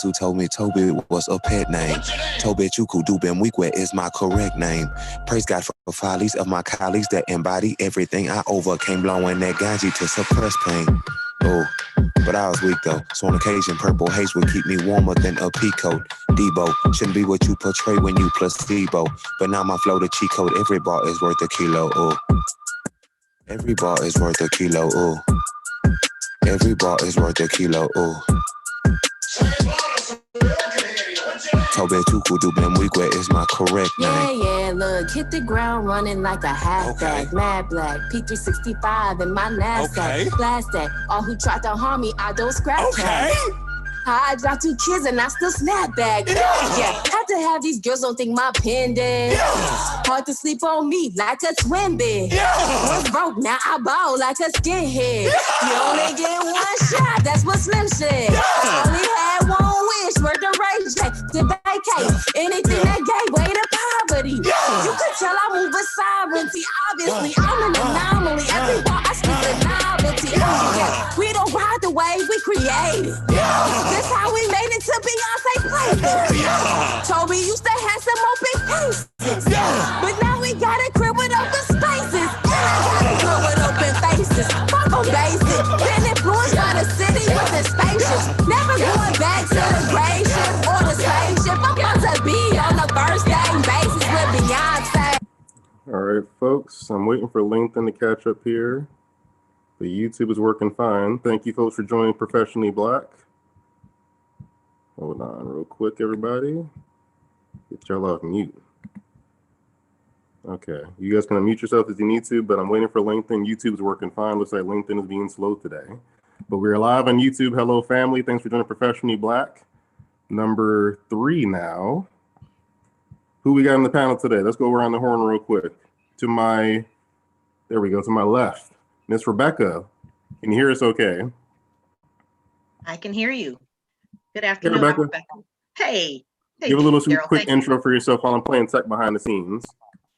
who told me Toby was a pet name. Toby Chukudubemwikwe is my correct name. Praise God for follies of my colleagues that embody everything I overcame, blowing that ganji to suppress pain. Oh, but I was weak though, so on occasion purple haze would keep me warmer than a peacoat. Debo shouldn't be what you portray when you placebo, but now my flow the cheat code. Every bar is worth a kilo. Oh, every bar is worth a kilo. Oh, every bar is worth a kilo. Oh. Tobe Chukudubemwikwe is my correct name. Yeah, look, hit the ground running like a halfback. Mad black, P365 in my knapsack. Blast that, all who tried to harm me, I don't scratch that. I got 2 kids and I still snap back. Yeah, had to have these girls don't think my pen dead. Hard to sleep on me like a twin bed. Was broke, now I ball like a skinhead. You only get 1 shot, that's what Slim said. Only had 1 wish, worth the rage to vacate. Anything that gave way to poverty. You could tell I move with sovereignty. Obviously, I'm an anomaly. Every bar I speak a novelty. Yeah, we don't ride the wave, we create it. That's how we made it to Beyonce playlist. Toby used to have some open cases, but now we got a crib with open spaces. And I got a crib with open faces. Fuck on basic. Been influenced by the city with the spaceships. Never going back to the spaceship or the spaceship. I'm about to be on the first name basis with Beyonce. All right, folks, I'm waiting for LinkedIn to catch up here. The YouTube is working fine. Thank you, folks, for joining Professionally Black. Hold on real quick, everybody. Get y'all off mute. Okay, you guys can unmute yourself as you need to, but I'm waiting for LinkedIn. YouTube's working fine. Looks like LinkedIn is being slow today. But we're live on YouTube. Hello, family. Thanks for joining Professionally Black. Number 3 now. Who we got on the panel today? Let's go around the horn real quick. There we go, to my left. Miss Rebecca, can you hear us okay? I can hear you. Good afternoon, Rebecca. Rebecca. Hey. Give a little Daryl, quick intro for yourself while I'm playing tech behind the scenes.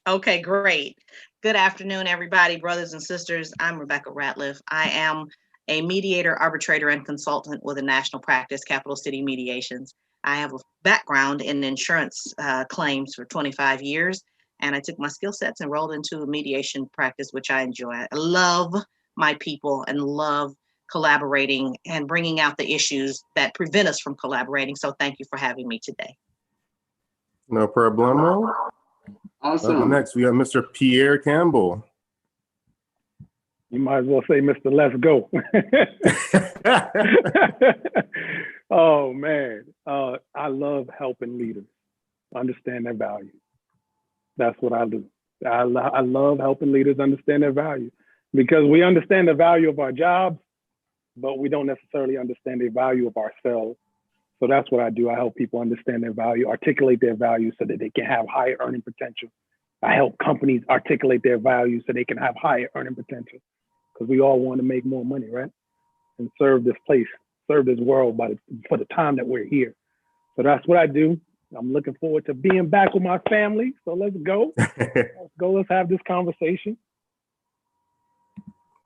Okay, great. Good afternoon, everybody, brothers and sisters. I'm Rebecca Ratliff. I am a mediator, arbitrator, and consultant with a national practice, Capital City Mediations. I have a background in insurance claims for 25 years, and I took my skill sets and rolled into a mediation practice, which I enjoy. I love my people and love collaborating and bringing out the issues that prevent us from collaborating. So thank you for having me today. No problemo. Awesome. Next, we got Mr. Pierre Campbell. You might as well say, Mr. Let's Go. Oh, man. I love helping leaders understand their value. That's what I do. I love helping leaders understand their value, because we understand the value of our jobs, but we don't necessarily understand the value of ourselves. So that's what I do. I help people understand their value, articulate their value so that they can have higher earning potential. I help companies articulate their value so they can have higher earning potential, because we all want to make more money, right? And serve this place, serve this world for the time that we're here. So that's what I do. I'm looking forward to being back with my family. So let's go. Let's have this conversation.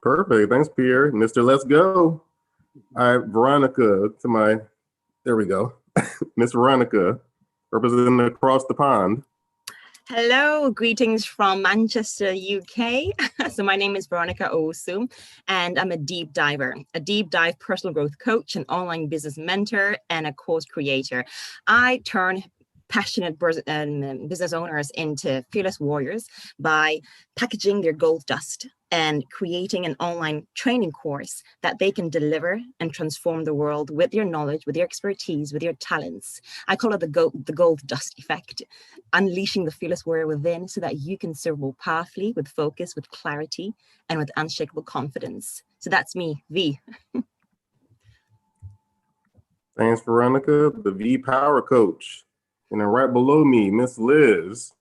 Perfect. Thanks, Pierre. Mr. Let's Go. All right, Veronica, there we go. Miss Veronica, representing across the pond. Hello, greetings from Manchester, UK. So my name is Veronica Osu, and I'm a deep dive personal growth coach, an online business mentor, and a course creator. I turn passionate business owners into fearless warriors by packaging their gold dust and creating an online training course that they can deliver and transform the world with your knowledge, with your expertise, with your talents. I call it the gold dust effect, unleashing the fearless warrior within so that you can serve more powerfully, with focus, with clarity, and with unshakable confidence. So that's me, V. Thanks, Veronica, the V Power Coach. And then right below me, Miss Liz,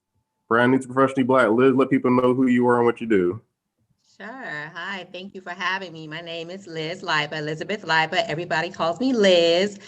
brand new to Professionally Black. Liz, let people know who you are and what you do. Sure. Hi. Thank you for having me. My name is Liz Lipa, Elizabeth Lipa. Everybody calls me Liz.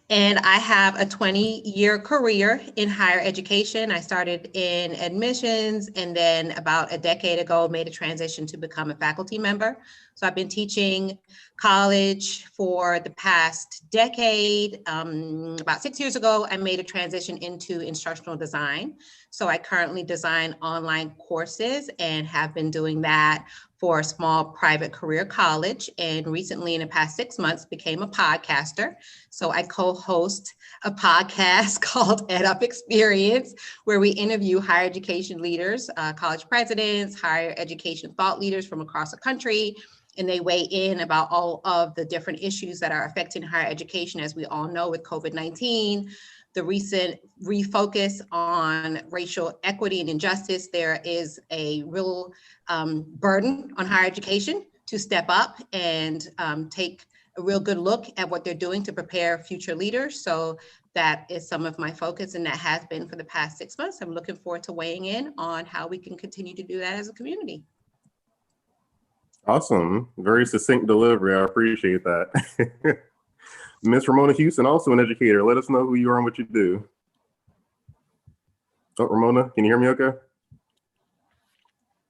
And I have a 20-year career in higher education. I started in admissions, and then about a decade ago made a transition to become a faculty member So I've been teaching college for the past decade. About 6 years ago, I made a transition into instructional design. So I currently design online courses and have been doing that for a small private career college. And recently, in the past 6 months, became a podcaster. So I co-host a podcast called Ed Up Experience, where we interview higher education leaders, college presidents, higher education thought leaders from across the country, and they weigh in about all of the different issues that are affecting higher education. As we all know, with COVID-19, the recent refocus on racial equity and injustice, there is a real burden on higher education to step up and take a real good look at what they're doing to prepare future leaders. So that is some of my focus, and that has been for the past 6 months. I'm looking forward to weighing in on how we can continue to do that as a community. Awesome. Very succinct delivery. I appreciate that. Miss Ramona Houston, also an educator. Let us know who you are and what you do. Oh, Ramona, can you hear me okay?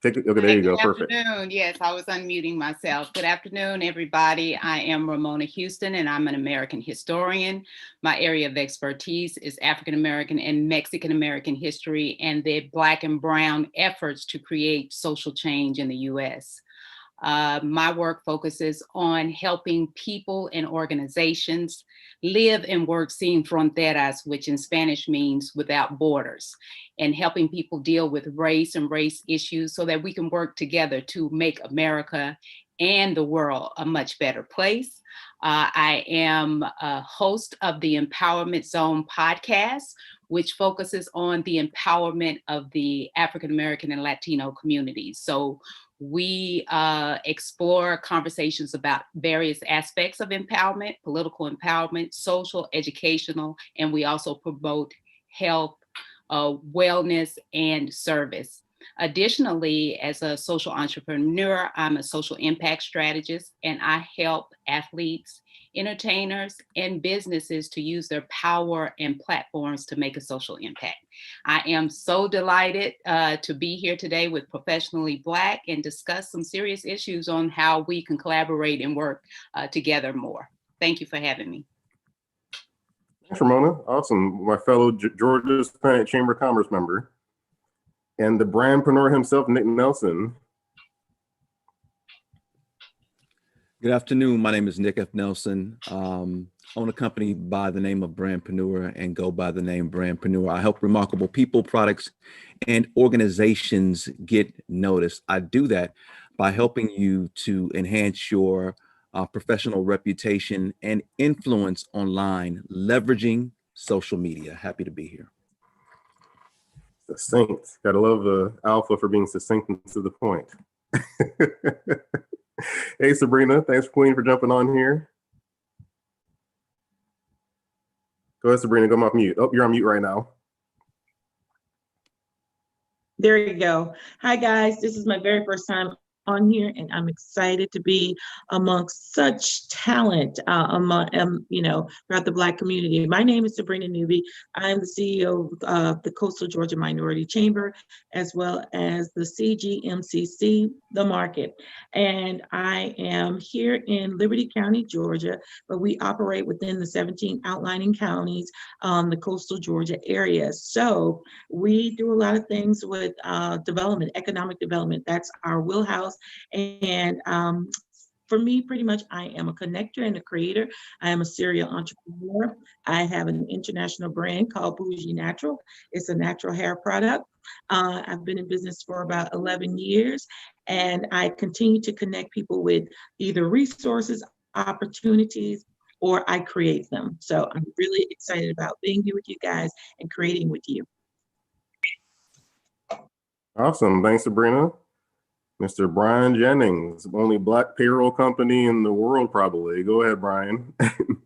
Okay, there you go. Perfect. Good afternoon. Yes, I was unmuting myself. Good afternoon, everybody. I am Ramona Houston, and I'm an American historian. My area of expertise is African American and Mexican American history and the Black and Brown efforts to create social change in the U.S. My work focuses on helping people and organizations live and work sin fronteras, which in Spanish means without borders, and helping people deal with race and race issues so that we can work together to make America and the world a much better place. I am a host of the Empowerment Zone podcast, which focuses on the empowerment of the African American and Latino communities. So we explore conversations about various aspects of empowerment, political empowerment, social, educational, and we also promote health, wellness, and service. Additionally, as a social entrepreneur, I'm a social impact strategist, and I help athletes, entertainers, and businesses to use their power and platforms to make a social impact. I am so delighted to be here today with Professionally Black and discuss some serious issues on how we can collaborate and work together more. Thank you for having me. Thanks, Ramona. Awesome. My fellow Georgia Planet Chamber of Commerce member and the brandpreneur himself, Nick Nelson. Good afternoon. My name is Nick F. Nelson. I own a company by the name of Brandpreneur and go by the name Brandpreneur. I help remarkable people, products, and organizations get noticed. I do that by helping you to enhance your professional reputation and influence online, leveraging social media. Happy to be here. Succinct. Gotta love the alpha for being succinct and to the point. Hey, Sabrina, thanks, Queen, for jumping on here. Go ahead, Sabrina, go off mute. Oh, you're on mute right now. There you go. Hi, guys. This is my very first time on here, and I'm excited to be amongst such talent throughout the Black community. My name is Sabrina Newby. I'm the CEO of the Coastal Georgia Minority Chamber, as well as the CGMCC, The Market. And I am here in Liberty County, Georgia, but we operate within the 17 outlining counties on the coastal Georgia area. So we do a lot of things with development, economic development. That's our wheelhouse. And for me, pretty much, I am a connector and a creator. I am a serial entrepreneur. I have an international brand called Bougie Natural. It's a natural hair product. I've been in business for about 11 years, and I continue to connect people with either resources, opportunities, or I create them. So I'm really excited about being here with you guys and creating with you. Awesome. Thanks, Sabrina. Mr. Brian Jennings, only Black payroll company in the world, probably. Go ahead, Brian.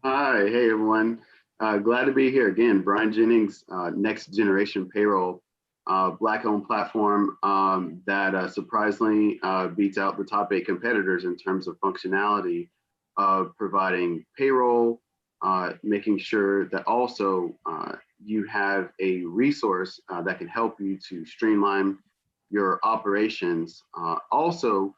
Hi, hey everyone. Glad to be here again. Brian Jennings, Next Generation Payroll, Black-owned platform that surprisingly beats out the top 8 competitors in terms of functionality of providing payroll, making sure that also you have a resource that can help you to streamline your operations, also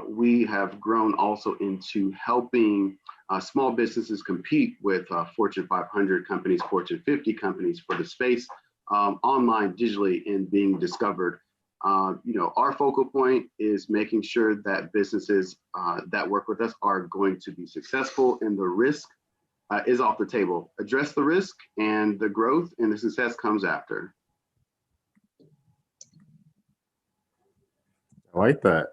we have grown also into helping small businesses compete with Fortune 500 companies, Fortune 50 companies for the space online, digitally, and being discovered. Our focal point is making sure that businesses that work with us are going to be successful, and the risk is off the table. Address the risk, and the growth and the success comes after. I like that.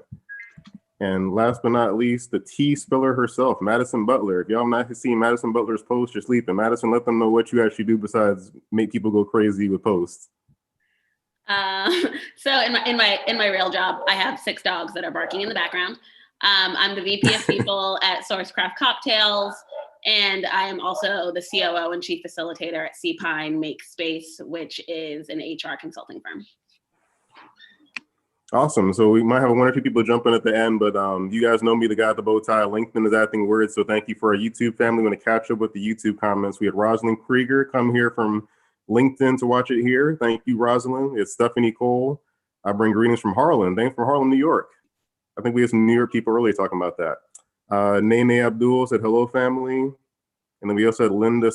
And last but not least, the tea spiller herself, Madison Butler. If y'all have not seen Madison Butler's posts, you're sleeping. Madison, let them know what you actually do besides make people go crazy with posts. So in my real job, I have 6 dogs that are barking in the background. I'm the VP of people at Source Craft Cocktails, and I am also the COO and chief facilitator at Sea Pine Make Space, which is an HR consulting firm. Awesome. So we might have 1 or 2 people jump in at the end, but you guys know me, the guy at the bow tie. LinkedIn is acting weird. So thank you for our YouTube family. We're going to catch up with the YouTube comments. We had Rosalind Krieger come here from LinkedIn to watch it here. Thank you, Rosalind. It's Stephanie Cole. I bring greetings from Harlem. Thanks from Harlem, New York. I think we had some New York people earlier talking about that. Nene Abdul said, hello, family. And then we also had Linda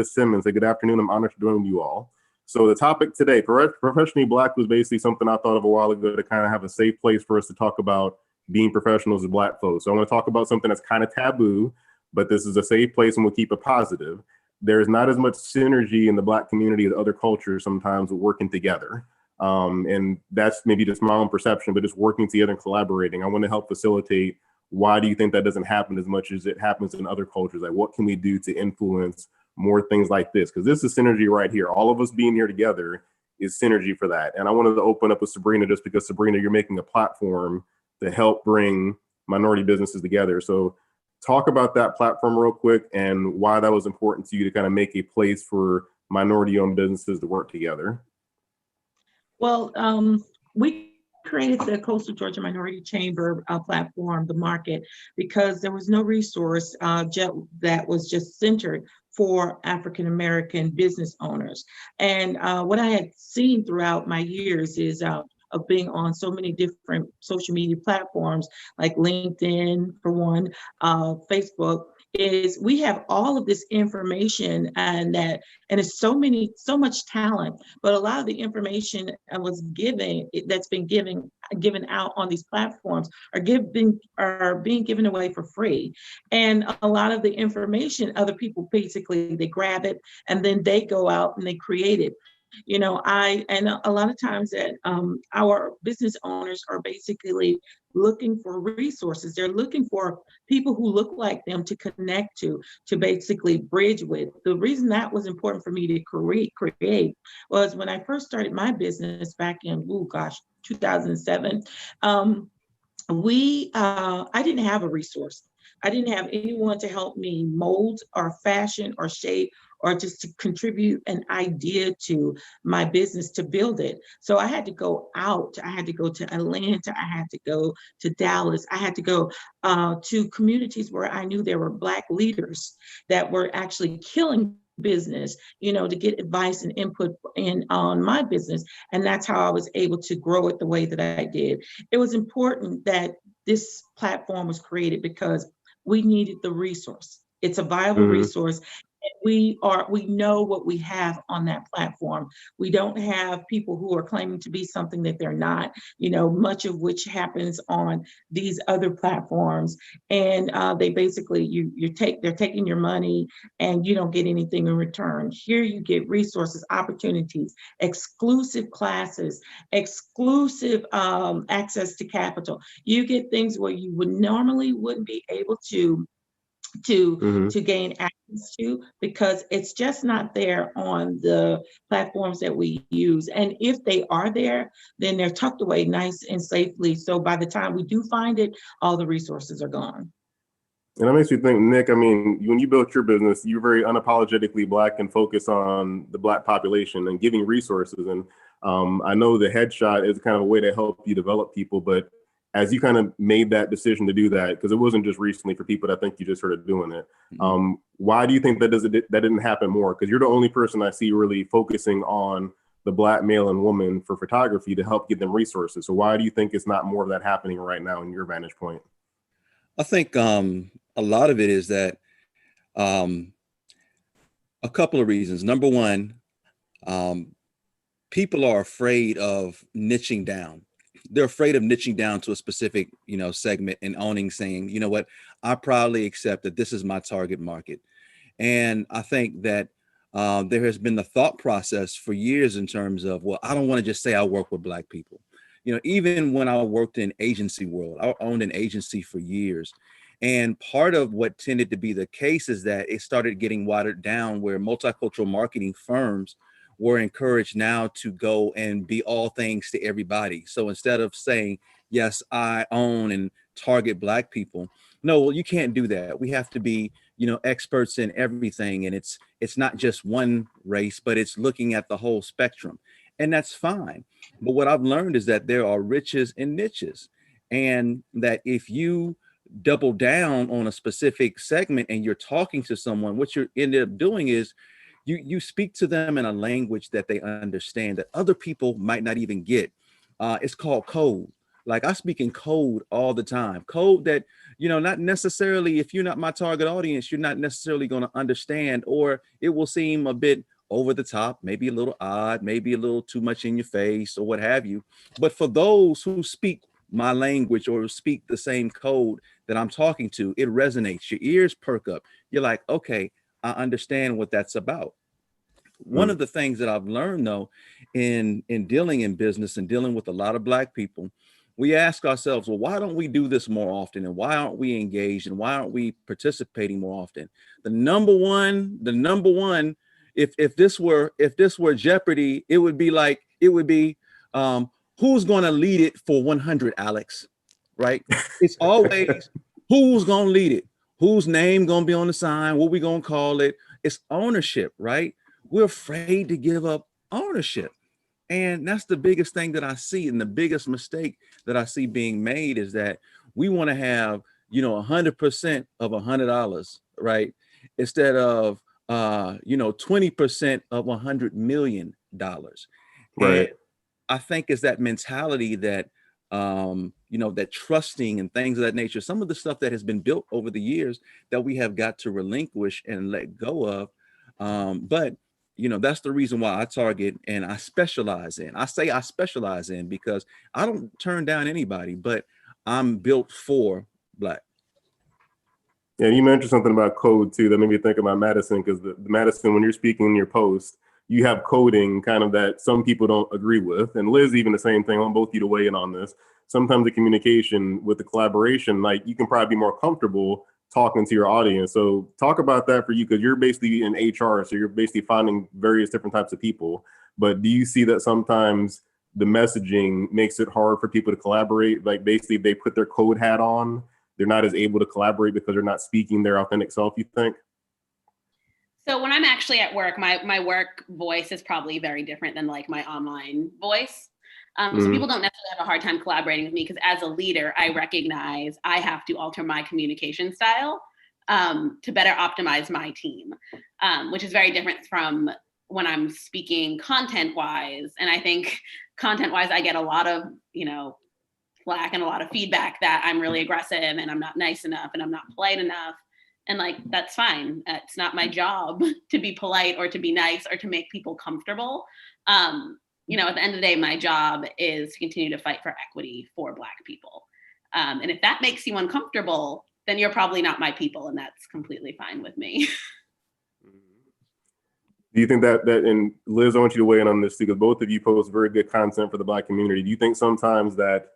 Simmons said, good afternoon. I'm honored to join you all. So the topic today, Professionally Black, was basically something I thought of a while ago to kind of have a safe place for us to talk about being professionals as Black folks. So I want to talk about something that's kind of taboo, but this is a safe place and we'll keep it positive. There's not as much synergy in the Black community as other cultures sometimes working together. And that's maybe just my own perception, but just working together and collaborating. I want to help facilitate why do you think that doesn't happen as much as it happens in other cultures? Like, what can we do to influence more things like this? Because this is synergy right here. All of us being here together is synergy for that. And I wanted to open up with Sabrina just because, Sabrina, you're making a platform to help bring minority businesses together. So talk about that platform real quick and why that was important to you to kind of make a place for minority-owned businesses to work together. Well, we created the Coastal Georgia Minority Chamber platform, the market, because there was no resource that was just centered for African-American business owners. And what I had seen throughout my years is of being on so many different social media platforms like LinkedIn, for one, Facebook, is we have all of this information and it's so much talent, but a lot of the information that's been given out on these platforms are being given away for free. And a lot of the information, other people basically, they grab it and then they go out and they create it. A lot of times that our business owners are basically looking for resources. They're looking for people who look like them to connect to basically bridge with. The reason that was important for me to create was when I first started my business back in, 2007, I didn't have a resource. I didn't have anyone to help me mold or fashion or shape or just to contribute an idea to my business to build it. So I had to go out. I had to go to Atlanta. I had to go to Dallas. I had to go to communities where I knew there were Black leaders that were actually killing business, to get advice and input on my business. And that's how I was able to grow it the way that I did. It was important that this platform was created because we needed the resource. It's a viable resource. We know what we have on that platform. We don't have people who are claiming to be something that they're not, much of which happens on these other platforms. And they basically, they're taking your money and you don't get anything in return. Here you get resources, opportunities, exclusive classes, exclusive access to capital. You get things where you wouldn't be able to gain access to, because it's just not there on the platforms that we use. And if they are there, then they're tucked away nice and safely. So by the time we do find it, all the resources are gone. And that makes me think, Nick, I mean, when you built your business, you're very unapologetically Black and focused on the Black population and giving resources. And I know the headshot is kind of a way to help you develop people, but as you kind of made that decision to do that, because it wasn't just recently for people that think you just started doing it, why do you think that didn't happen more? Because you're the only person I see really focusing on the Black male and woman for photography to help give them resources. So why do you think it's not more of that happening right now in your vantage point? I think a lot of it is that a couple of reasons. Number one, people are afraid of niching down. They're afraid of niching down to a specific, segment and owning, saying, you know what, I proudly accept that this is my target market. And I think that there has been the thought process for years in terms of, well, I don't want to just say I work with Black people. Even when I worked in agency world, I owned an agency for years. And part of what tended to be the case is that it started getting watered down, where multicultural marketing firms were encouraged now to go and be all things to everybody. So instead of saying, yes, I own and target Black people, no, well, you can't do that. We have to be, experts in everything. And it's not just one race, but it's looking at the whole spectrum. And that's fine. But what I've learned is that there are riches and niches. And that if you double down on a specific segment and you're talking to someone, what you end up doing is you speak to them in a language that they understand, that other people might not even get. It's called code. Like, I speak in code all the time. Code that, not necessarily, if you're not my target audience, you're not necessarily going to understand, or it will seem a bit over the top, maybe a little odd, maybe a little too much in your face or what have you. But for those who speak my language or speak the same code that I'm talking to, it resonates. Your ears perk up. You're like, okay, I understand what that's about. One of the things that I've learned, though, in dealing in business and dealing with a lot of Black people, we ask ourselves, well, why don't we do this more often? And why aren't we engaged? And why aren't we participating more often? The number one, if this were Jeopardy, it would be who's going to lead it for 100, Alex, right? It's always who's going to lead it, whose name going to be on the sign, what we going to call it. It's ownership, right? We're afraid to give up ownership. And that's the biggest thing that I see. And the biggest mistake that I see being made is that we want to have, 100% of $100, right? Instead of, 20% of $100 million. Right. And I think it's that mentality that, that trusting and things of that nature, some of the stuff that has been built over the years that we have got to relinquish and let go of. But that's the reason why I target and I specialize in. I say I specialize in because I don't turn down anybody, but I'm built for Black. Yeah, you mentioned something about code too that made me think about Madison, because the Madison, when you're speaking in your post, you have coding kind of that some people don't agree with. And Liz, even the same thing. I want both of you to weigh in on this. Sometimes the communication with the collaboration, like, you can probably be more comfortable talking to your audience. So talk about that for you, because you're basically in HR, so you're basically finding various different types of people. But do you see that sometimes the messaging makes it hard for people to collaborate? Like, basically, if they put their code hat on, they're not as able to collaborate because they're not speaking their authentic self, you think? So when I'm actually at work, my work voice is probably very different than like my online voice. So people don't necessarily have a hard time collaborating with me, because as a leader, I recognize I have to alter my communication style to better optimize my team, which is very different from when I'm speaking content-wise. And I think content-wise, I get a lot of, flack and a lot of feedback that I'm really aggressive and I'm not nice enough and I'm not polite enough. And like, that's fine. It's not my job to be polite or to be nice or to make people comfortable. At the end of the day, my job is to continue to fight for equity for Black people. And if that makes you uncomfortable, then you're probably not my people, and that's completely fine with me. Do you think that, and Liz, I want you to weigh in on this too, because both of you post very good content for the Black community. Do you think sometimes that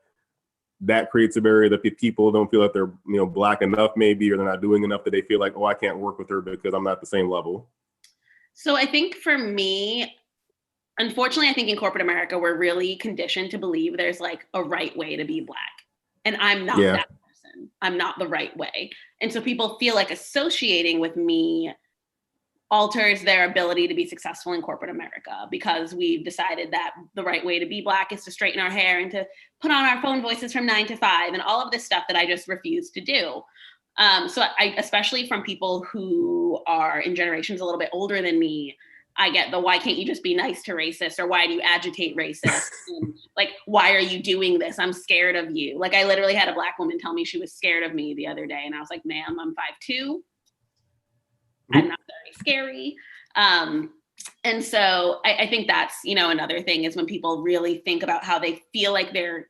creates a barrier, that people don't feel that they're, Black enough maybe, or they're not doing enough, that they feel like, oh, I can't work with her because I'm not the same level? So I think for me, unfortunately, I think in corporate America, we're really conditioned to believe there's like a right way to be Black. And I'm not that person. I'm not the right way. And so people feel like associating with me alters their ability to be successful in corporate America, because we've decided that the right way to be Black is to straighten our hair and to put on our phone voices from 9 to 5 and all of this stuff that I just refuse to do. So I, especially from people who are in generations a little bit older than me, I get the why can't you just be nice to racists, or why do you agitate racists? And, like, why are you doing this? I'm scared of you. Like, I literally had a Black woman tell me she was scared of me the other day, and I was like, ma'am, I'm 5'2". I'm not very scary. And so I think that's, you know, another thing is when people really think about how they feel like they're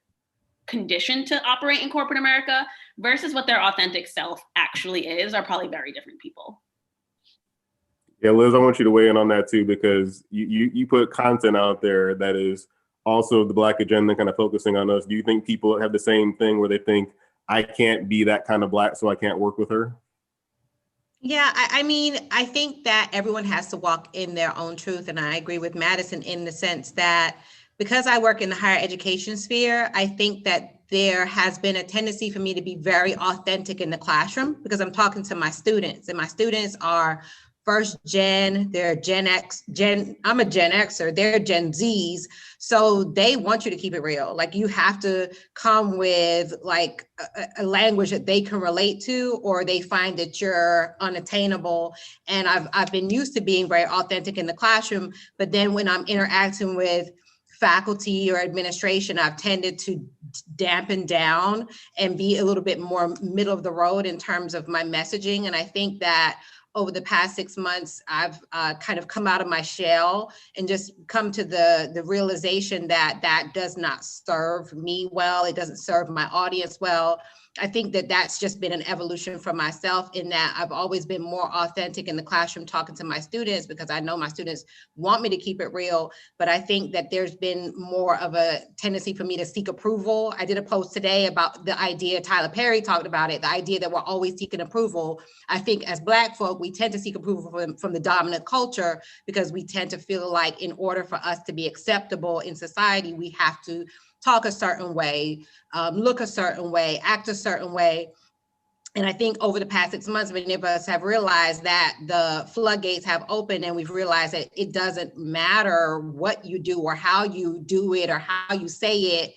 conditioned to operate in corporate America versus what their authentic self actually is, are probably very different people. Yeah, Liz, I want you to weigh in on that too, because you put content out there that is also the Black agenda, kind of focusing on us. Do you think people have the same thing where they think, I can't be that kind of Black, so I can't work with her? Yeah, I mean, I think that everyone has to walk in their own truth. And I agree with Madison in the sense that because I work in the higher education sphere, I think that there has been a tendency for me to be very authentic in the classroom because I'm talking to my students, and my students are first gen, they're Gen X, I'm a Gen Xer, they're Gen Zs. So they want you to keep it real. Like, you have to come with like a language that they can relate to, or they find that you're unattainable. And I've been used to being very authentic in the classroom, but then when I'm interacting with faculty or administration, I've tended to dampen down and be a little bit more middle of the road in terms of my messaging. And I think that over the past 6 months, I've kind of come out of my shell and just come to the realization that that does not serve me well. It doesn't serve my audience well. I think that that's just been an evolution for myself, in that I've always been more authentic in the classroom talking to my students because I know my students want me to keep it real. But I think that there's been more of a tendency for me to seek approval. I did a post today about the idea, Tyler Perry talked about it, the idea that we're always seeking approval. I think as Black folk, we tend to seek approval from the dominant culture because we tend to feel like in order for us to be acceptable in society, we have to talk a certain way, look a certain way, act a certain way. And I think over the past 6 months, many of us have realized that the floodgates have opened, and we've realized that it doesn't matter what you do or how you do it or how you say it.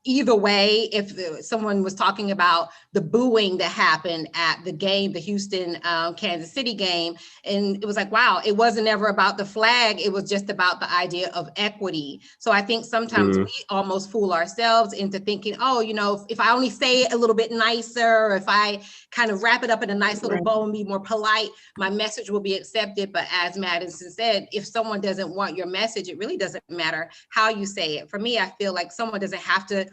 Either way, if someone was talking about the booing that happened at the game, the Houston, Kansas City game, and it was like, wow, it wasn't ever about the flag. It was just about the idea of equity. So I think sometimes we almost fool ourselves into thinking, oh, you know, if I only say it a little bit nicer, or if I kind of wrap it up in a nice little bow and be more polite, my message will be accepted. But as Madison said, if someone doesn't want your message, it really doesn't matter how you say it. For me, I feel like someone doesn't have to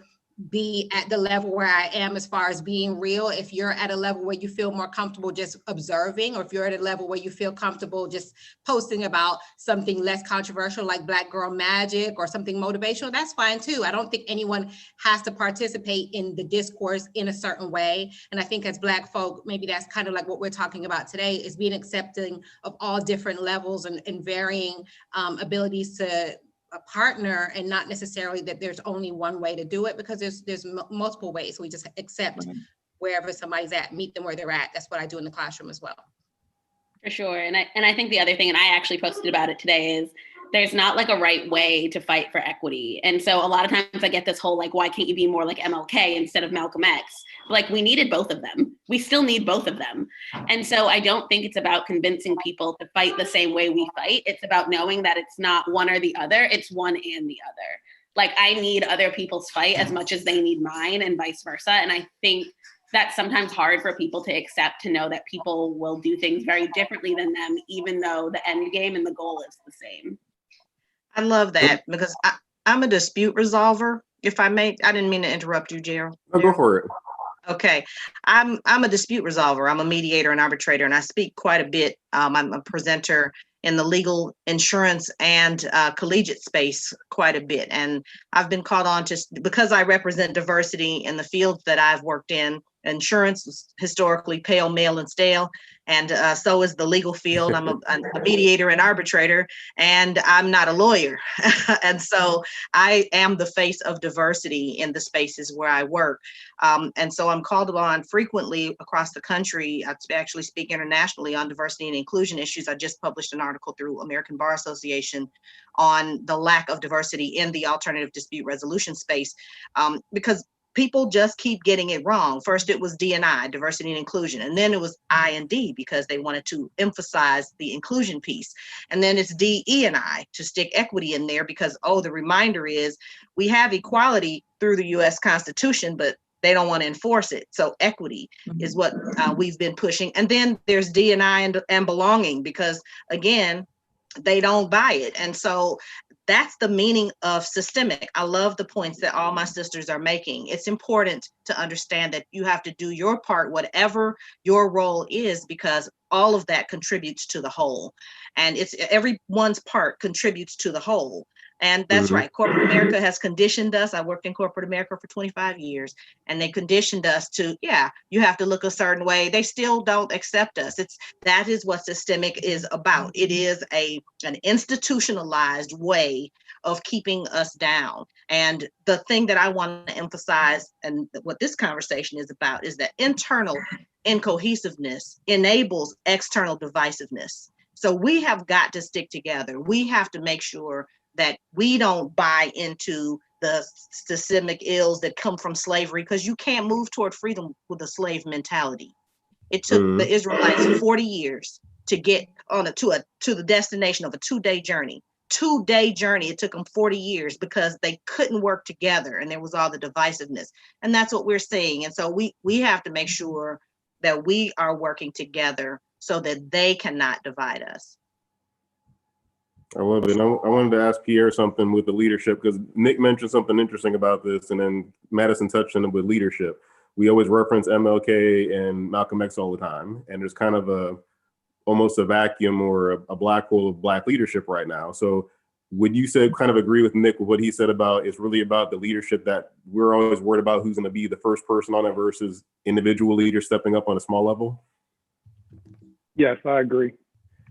be at the level where I am as far as being real. If you're at a level where you feel more comfortable just observing, or if you're at a level where you feel comfortable just posting about something less controversial like Black Girl Magic or something motivational, that's fine too. I don't think anyone has to participate in the discourse in a certain way. And I think as Black folk, maybe that's kind of like what we're talking about today, is being accepting of all different levels and varying abilities to a partner, and not necessarily that there's only one way to do it, because there's multiple ways. So we just accept wherever somebody's at, meet them where they're at. That's what I do in the classroom as well. For sure. And I think the other thing, and I actually posted about it today, is there's not like a right way to fight for equity. And so a lot of times I get this whole like, why can't you be more like MLK instead of Malcolm X? Like, we needed both of them. We still need both of them. And so I don't think it's about convincing people to fight the same way we fight. It's about knowing that it's not one or the other, it's one and the other. Like, I need other people's fight as much as they need mine, and vice versa. And I think that's sometimes hard for people to accept, to know that people will do things very differently than them, even though the end game and the goal is the same. I love that, because I'm a dispute resolver, if I may. I didn't mean to interrupt you, Gerald. No, go for it. Okay, I'm a dispute resolver. I'm a mediator and arbitrator, and I speak quite a bit. I'm a presenter in the legal, insurance, and collegiate space quite a bit. And I've been called on to, because I represent diversity in the fields that I've worked in. Insurance is historically pale, male, and stale, and so is the legal field. I'm a mediator and arbitrator, and I'm not a lawyer. And so I am the face of diversity in the spaces where I work. And so I'm called upon frequently across the country. I actually speak internationally on diversity and inclusion issues. I just published an article through American Bar Association on the lack of diversity in the alternative dispute resolution space, because people just keep getting it wrong. First, it was D&I, diversity and inclusion, and then it was I and D because they wanted to emphasize the inclusion piece. And then it's D, E, and I to stick equity in there because, oh, the reminder is we have equality through the US Constitution, but they don't want to enforce it. So equity is what we've been pushing. And then there's D&I and belonging because, again, they don't buy it. And so that's the meaning of systemic. I love the points that all my sisters are making. It's important to understand that you have to do your part, whatever your role is, because all of that contributes to the whole. And it's everyone's part contributes to the whole. And that's right. Corporate America has conditioned us. I worked in corporate America for 25 years, and they conditioned us to, yeah, you have to look a certain way. They still don't accept us. That is what systemic is about. It is an institutionalized way of keeping us down. And the thing that I want to emphasize, and what this conversation is about, is that internal incohesiveness enables external divisiveness. So we have got to stick together. We have to make sure that we don't buy into the systemic ills that come from slavery, because you can't move toward freedom with a slave mentality. It took the Israelites 40 years to get to the destination of a 2-day journey. 2-day journey. It took them 40 years because they couldn't work together, and there was all the divisiveness. And that's what we're seeing. And so we have to make sure that we are working together so that they cannot divide us. I love it. And I wanted to ask Pierre something with the leadership, because Nick mentioned something interesting about this, and then Madison touched on it with leadership. We always reference MLK and Malcolm X all the time, and there's kind of almost a vacuum or a black hole of black leadership right now. So would you say kind of agree with Nick with what he said about it's really about the leadership, that we're always worried about who's going to be the first person on it versus individual leaders stepping up on a small level? Yes, I agree.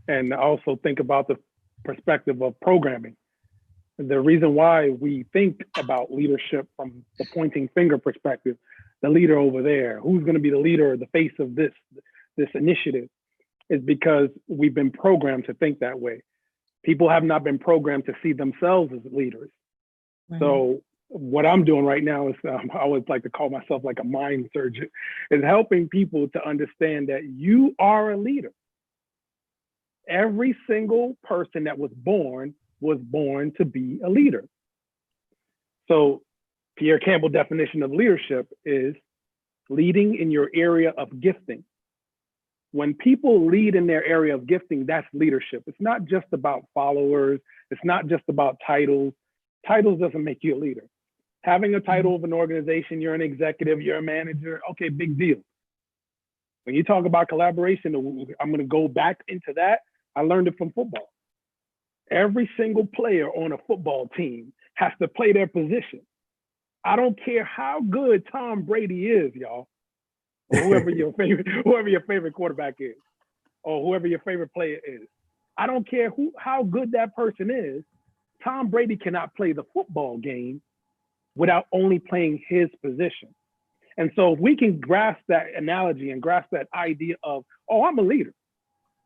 And I also think about the perspective of programming. The reason why we think about leadership from the pointing finger perspective, the leader over there, who's going to be the leader or the face of this initiative, is because we've been programmed to think that way. People have not been programmed to see themselves as leaders. Right. So what I'm doing right now is, I always like to call myself like a mind surgeon, is helping people to understand that you are a leader. Every single person that was born to be a leader. So Pierre Campbell's definition of leadership is leading in your area of gifting. When people lead in their area of gifting, that's leadership. It's not just about followers. It's not just about titles. Titles doesn't make you a leader. Having a title of an organization, you're an executive, you're a manager, okay, big deal. When you talk about collaboration, I'm going to go back into that. I learned it from football. Every single player on a football team has to play their position. I don't care how good Tom Brady is, y'all, or whoever your favorite quarterback is, or whoever your favorite player is. I don't care how good that person is. Tom Brady cannot play the football game without only playing his position. And so if we can grasp that analogy and grasp that idea of, oh, I'm a leader,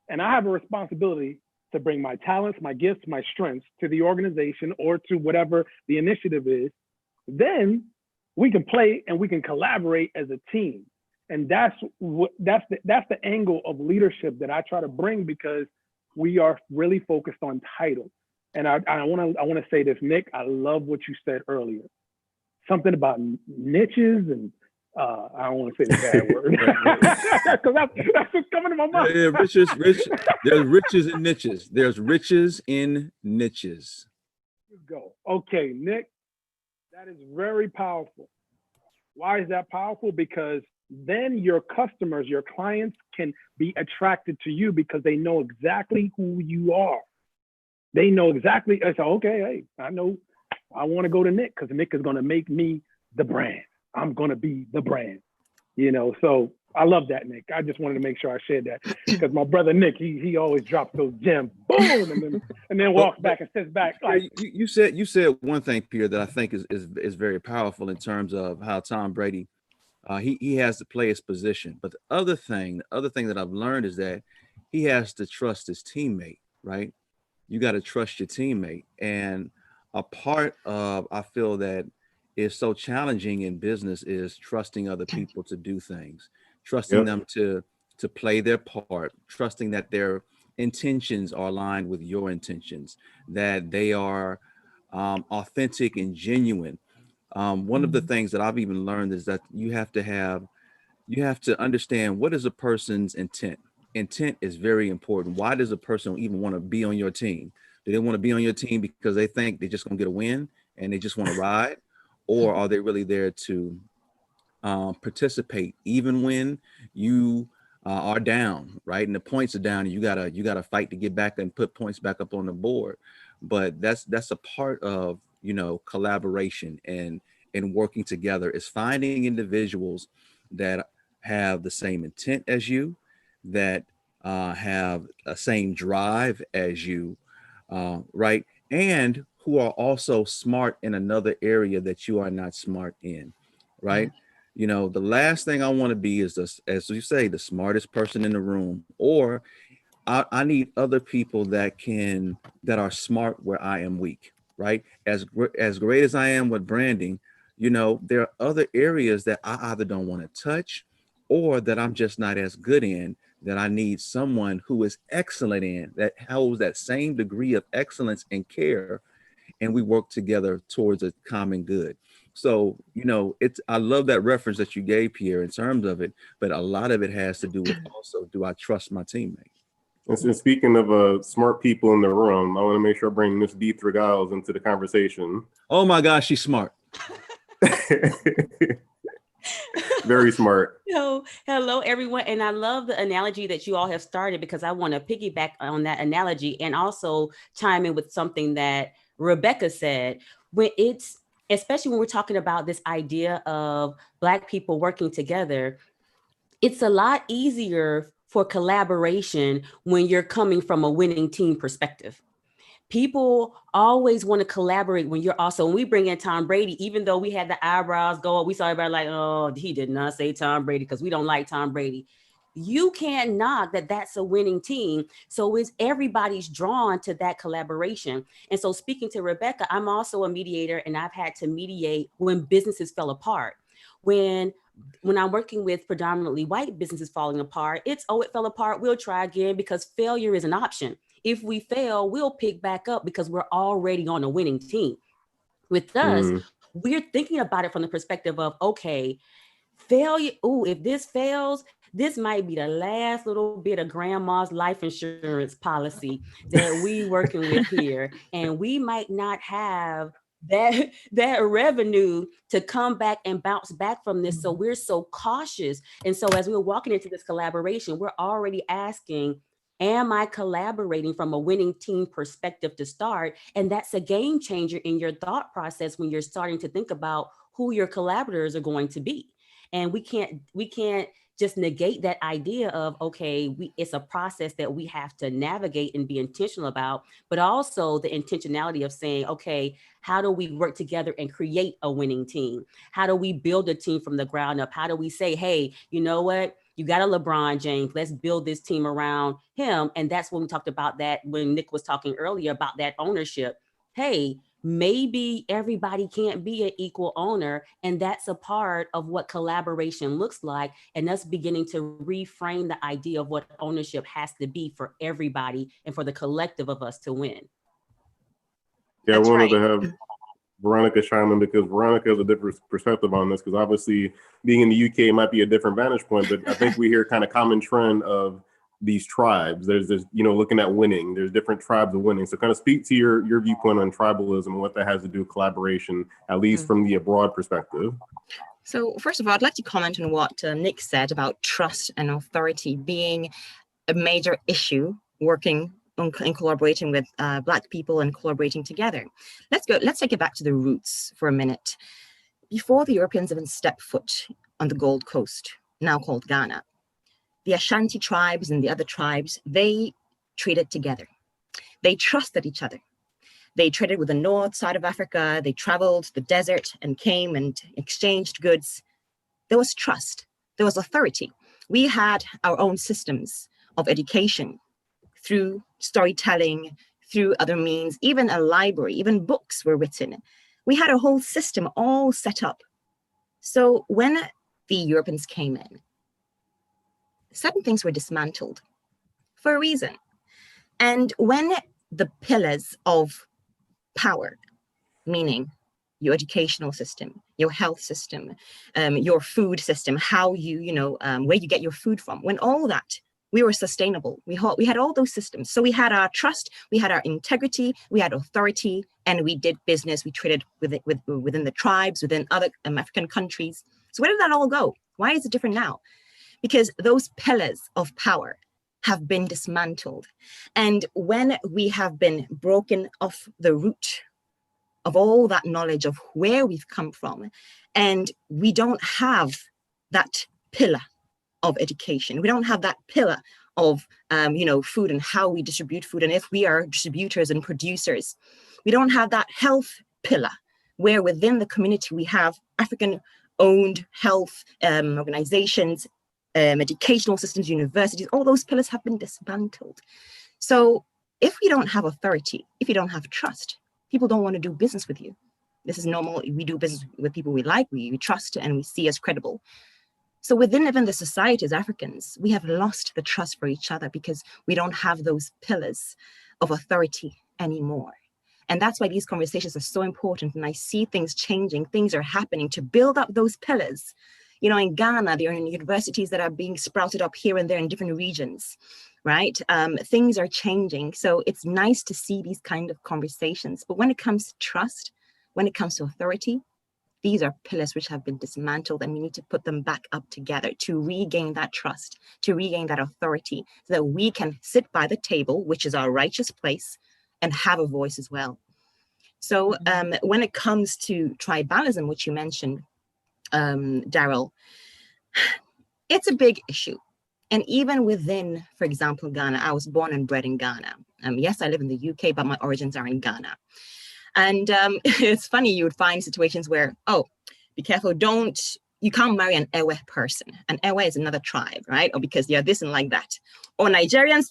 and I have a responsibility to bring my talents, my gifts, my strengths to the organization or to whatever the initiative is, then we can play and we can collaborate as a team. And that's the angle of leadership that I try to bring, because we are really focused on title. And I want to say this, Nick, I love what you said earlier. Something about niches and I don't want to say the bad word because that's what's coming to my mind. Yeah, there's riches in niches. There's riches in niches. Let's go. Okay, Nick, that is very powerful. Why is that powerful? Because then your customers, your clients can be attracted to you because they know exactly who you are. They know exactly. I say, okay, hey, I know I want to go to Nick because Nick is going to make me the brand. I'm going to be the brand, so I love that, Nick. I just wanted to make sure I shared that because my brother, Nick, he always drops those gems, boom, and then walks back and sits back. Like, you said one thing, Pierre, that I think is very powerful in terms of how Tom Brady, he has to play his position. But the other thing that I've learned is that he has to trust his teammate, right? You got to trust your teammate. And a part of, I feel that is so challenging in business is trusting other people to do things, trusting Yep. them to play their part, trusting that their intentions are aligned with your intentions, that they are authentic and genuine. One of the things that I've even learned is that you have to understand, what is a person's intent. Intent is very important. Why does a person even want to be on your team? Do they want to be on your team because they think they're just going to get a win and they just want to ride? Or are they really there to participate even when you are down, right? And the points are down, and you gotta fight to get back and put points back up on the board. But that's a part of, collaboration and working together, is finding individuals that have the same intent as you, that have a same drive as you, right? And who are also smart in another area that you are not smart in, right? The last thing I want to be is, as you say, the smartest person in the room, or I need other people that are smart where I am weak, right? As great as I am with branding, there are other areas that I either don't want to touch, or that I'm just not as good in, that I need someone who is excellent in, that holds that same degree of excellence and care, and we work together towards a common good. So, I love that reference that you gave, Pierre, in terms of it, but a lot of it has to do with also, do I trust my teammate? And so speaking of smart people in the room, I want to make sure I bring Miss B. Giles into the conversation. Oh my gosh, she's smart. Very smart. Hello, everyone. And I love the analogy that you all have started, because I want to piggyback on that analogy and also chime in with something that Rebecca said. Especially when we're talking about this idea of Black people working together, it's a lot easier for collaboration when you're coming from a winning team perspective. People always want to collaborate when we bring in Tom Brady, even though we had the eyebrows go up, we saw everybody like, oh, he did not say Tom Brady because we don't like Tom Brady. You can't knock that that's a winning team. So everybody's drawn to that collaboration. And so, speaking to Rebecca, I'm also a mediator, and I've had to mediate when businesses fell apart. When I'm working with predominantly white businesses falling apart, it fell apart, we'll try again, because failure is an option. If we fail, we'll pick back up because we're already on a winning team. With us, we're thinking about it from the perspective of, okay, failure. Oh, if this fails, this might be the last little bit of grandma's life insurance policy that we working with here. And we might not have that revenue to come back and bounce back from this. So we're so cautious. And so as we're walking into this collaboration, we're already asking, am I collaborating from a winning team perspective to start? And that's a game changer in your thought process when you're starting to think about who your collaborators are going to be. And we can't just negate that idea of, okay, it's a process that we have to navigate and be intentional about, but also the intentionality of saying, okay, how do we work together and create a winning team? How do we build a team from the ground up? How do we say, hey, you know what? You got a LeBron James, let's build this team around him. And that's when we talked about that when Nick was talking earlier about that ownership. Hey, maybe everybody can't be an equal owner. And that's a part of what collaboration looks like. And us beginning to reframe the idea of what ownership has to be for everybody and for the collective of us to win. Yeah, I wanted to have Veronica chime in, because Veronica has a different perspective on this, because obviously being in the UK might be a different vantage point, but I think we hear kind of common trend of these tribes. There's this, looking at winning, there's different tribes of winning. So kind of speak to your viewpoint on tribalism and what that has to do with collaboration, at least from the abroad perspective. So first of all, I'd like to comment on what Nick said about trust and authority being a major issue working in collaborating with Black people and collaborating together. Let's take it back to the roots for a minute. Before the Europeans even stepped foot on the Gold Coast, now called Ghana, the Ashanti tribes and the other tribes, they traded together. They trusted each other. They traded with the north side of Africa. They traveled the desert and came and exchanged goods. There was trust. There was authority. We had our own systems of education through storytelling, through other means, even a library, even books were written. We had a whole system all set up. So when the Europeans came in, certain things were dismantled for a reason. And when the pillars of power, meaning your educational system, your health system, your food system, how where you get your food from, when all that, we were sustainable. We had all those systems. So we had our trust, we had our integrity, we had authority, and we did business. We traded within the tribes, within other African countries. So where did that all go? Why is it different now? Because those pillars of power have been dismantled. And when we have been broken off the root of all that knowledge of where we've come from, and we don't have that pillar of education, we don't have that pillar of food and how we distribute food, and if we are distributors and producers, we don't have that health pillar where within the community we have African owned health organizations, educational systems, universities. All those pillars have been dismantled. So if we don't have authority, if you don't have trust, people don't want to do business with you. This is normal. We do business with people we like, we trust, and we see as credible. So within even the society as Africans, we have lost the trust for each other because we don't have those pillars of authority anymore. And that's why these conversations are so important. And I see things changing, things are happening to build up those pillars. In Ghana, there are universities that are being sprouted up here and there in different regions, right? Things are changing. So it's nice to see these kind of conversations. But when it comes to trust, when it comes to authority, these are pillars which have been dismantled, and we need to put them back up together to regain that trust, to regain that authority, so that we can sit by the table, which is our righteous place, and have a voice as well. So when it comes to tribalism, which you mentioned, Daryl, it's a big issue. And even within, for example, Ghana, I was born and bred in Ghana. Yes, I live in the UK, but my origins are in Ghana. And it's funny, you would find situations where, oh, be careful, you can't marry an Ewe person. An Ewe is another tribe, right? Or because they're this and like that. Or Nigerians,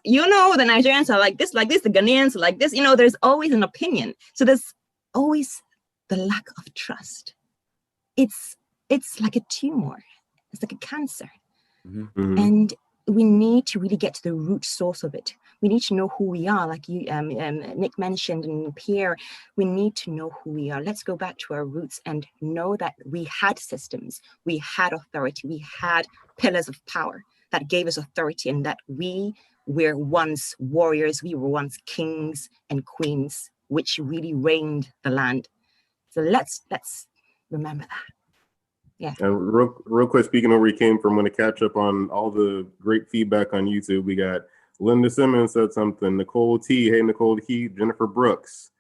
the Nigerians are like this, the Ghanaians are like this. There's always an opinion. So there's always the lack of trust. It's like a tumor. It's like a cancer. Mm-hmm. And we need to really get to the root source of it. We need to know who we are, like you, Nick mentioned, and Pierre. We need to know who we are. Let's go back to our roots and know that we had systems, we had authority, we had pillars of power that gave us authority, and that we were once warriors, we were once kings and queens, which really reigned the land. So let's remember that. Yeah. Real quick, speaking of where you came from, want to catch up on all the great feedback on YouTube. We got Linda Simmons said something, Nicole T, hey Nicole T, Jennifer Brooks.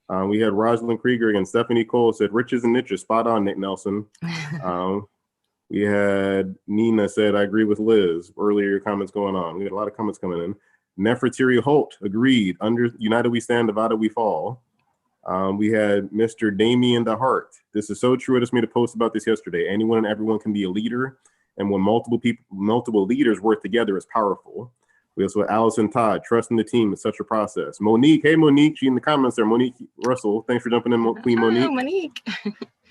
We had Rosalind Krieger and Stephanie Cole said riches and niches, spot on, Nick Nelson. We had Nina said, I agree with Liz. Earlier comments going on. We had a lot of comments coming in. Nefertiri Holt agreed. Under United we stand, divided we fall. We had Mr. Damien DeHart. This is so true. I just made a post about this yesterday. Anyone and everyone can be a leader. And when multiple leaders work together, it's powerful. We also have Allison Todd, trusting the team is such a process. Monique, hey Monique, she in the comments there. Monique Russell, thanks for jumping in, Queen Monique. Oh, Monique.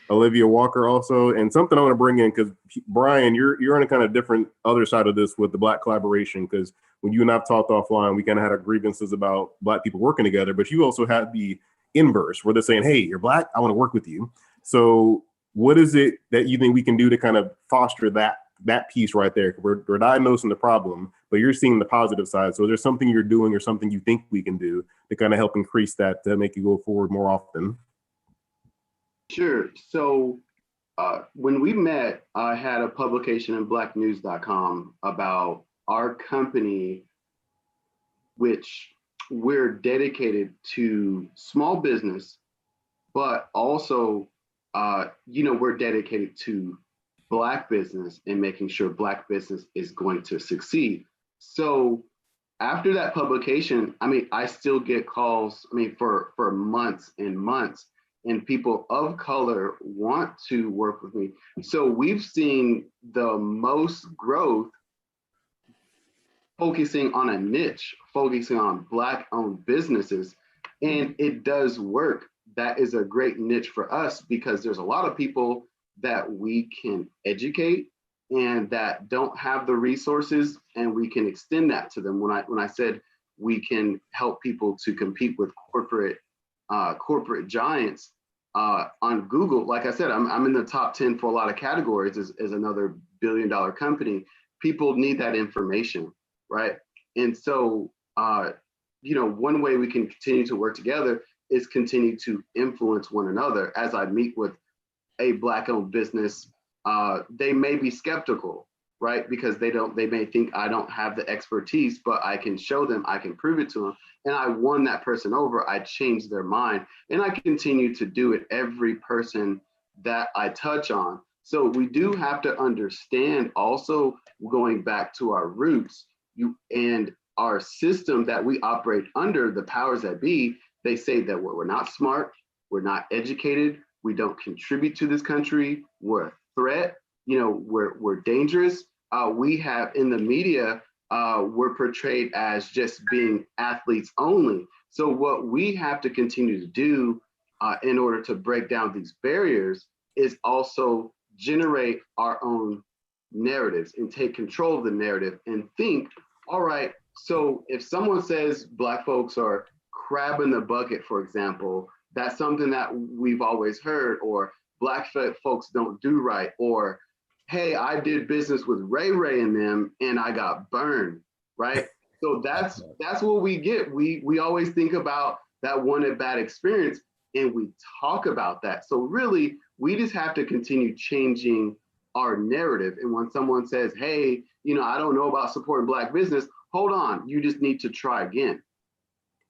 Olivia Walker also, and something I want to bring in, because Brian, you're on a kind of different other side of this with the Black collaboration, because when you and I've talked offline, we kind of had our grievances about Black people working together, but you also had the inverse where they're saying, hey, you're Black, I want to work with you. So what is it that you think we can do to kind of foster that piece right there? We're diagnosing the problem, but you're seeing the positive side. So is there something you're doing or something you think we can do to kind of help increase that, to make you go forward more often? Sure. So when we met, I had a publication in blacknews.com about our company, which we're dedicated to small business, but also, we're dedicated to Black business and making sure Black business is going to succeed. So after that publication, I still get calls, for months and months, and people of color want to work with me. So we've seen the most growth focusing on a niche, focusing on Black-owned businesses, and it does work. that is a great niche for us because there's a lot of people that we can educate and that don't have the resources, and we can extend that to them. When I said we can help people to compete with corporate giants on Google, like I said, I'm in the top 10 for a lot of categories as another billion-dollar company. People need that information, right? And so, one way we can continue to work together is continue to influence one another. As I meet with a Black-owned business, they may be skeptical, right? Because they may think I don't have the expertise, but I can show them, I can prove it to them. And I won that person over, I changed their mind. And I continue to do it every person that I touch on. So we do have to understand also, going back to our roots, and our system that we operate under, the powers that be, they say that we're not smart, we're not educated, we don't contribute to this country, we're a threat, we're dangerous. We have in the media, we're portrayed as just being athletes only. So what we have to continue to do in order to break down these barriers is also generate our own narratives and take control of the narrative and think, all right, so if someone says Black folks are crab in the bucket, for example, that's something that we've always heard, or Black folks don't do right, or hey, I did business with Ray Ray and them and I got burned, right? So that's what we get. We always think about that one bad experience and we talk about that. So really, we just have to continue changing our narrative. And when someone says, hey, I don't know about supporting Black business, hold on, you just need to try again,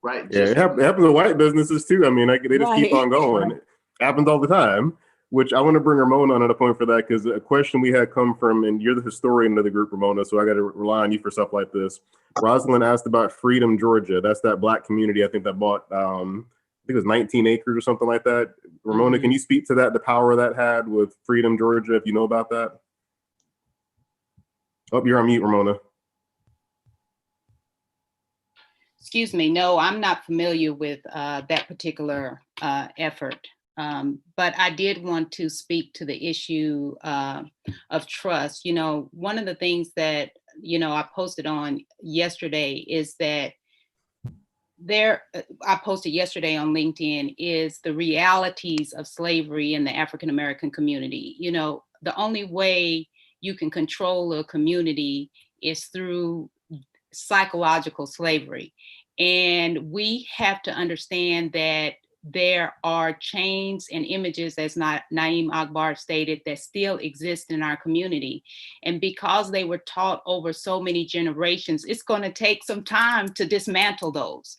right? Yeah, it happens with white businesses too. I mean, they just keep on going. It happens all the time, which I want to bring Ramona on another point for that, because a question we had come from, and you're the historian of the group, Ramona, so I got to rely on you for stuff like this. Rosalind asked about Freedom, Georgia. That's that Black community, I think, that bought, I think it was 19 acres or something like that. Ramona, can you speak to that, the power that had with Freedom, Georgia, if you know about that? Oh, you're on mute, Ramona. Excuse me. No, I'm not familiar with that particular effort. But I did want to speak to the issue of trust. One of the things that, I posted on yesterday is that I posted yesterday on LinkedIn is the realities of slavery in the African-American community. The only way you can control a community is through psychological slavery. And we have to understand that there are chains and images, as Naeem Akbar stated, that still exist in our community. And because they were taught over so many generations, it's going to take some time to dismantle those.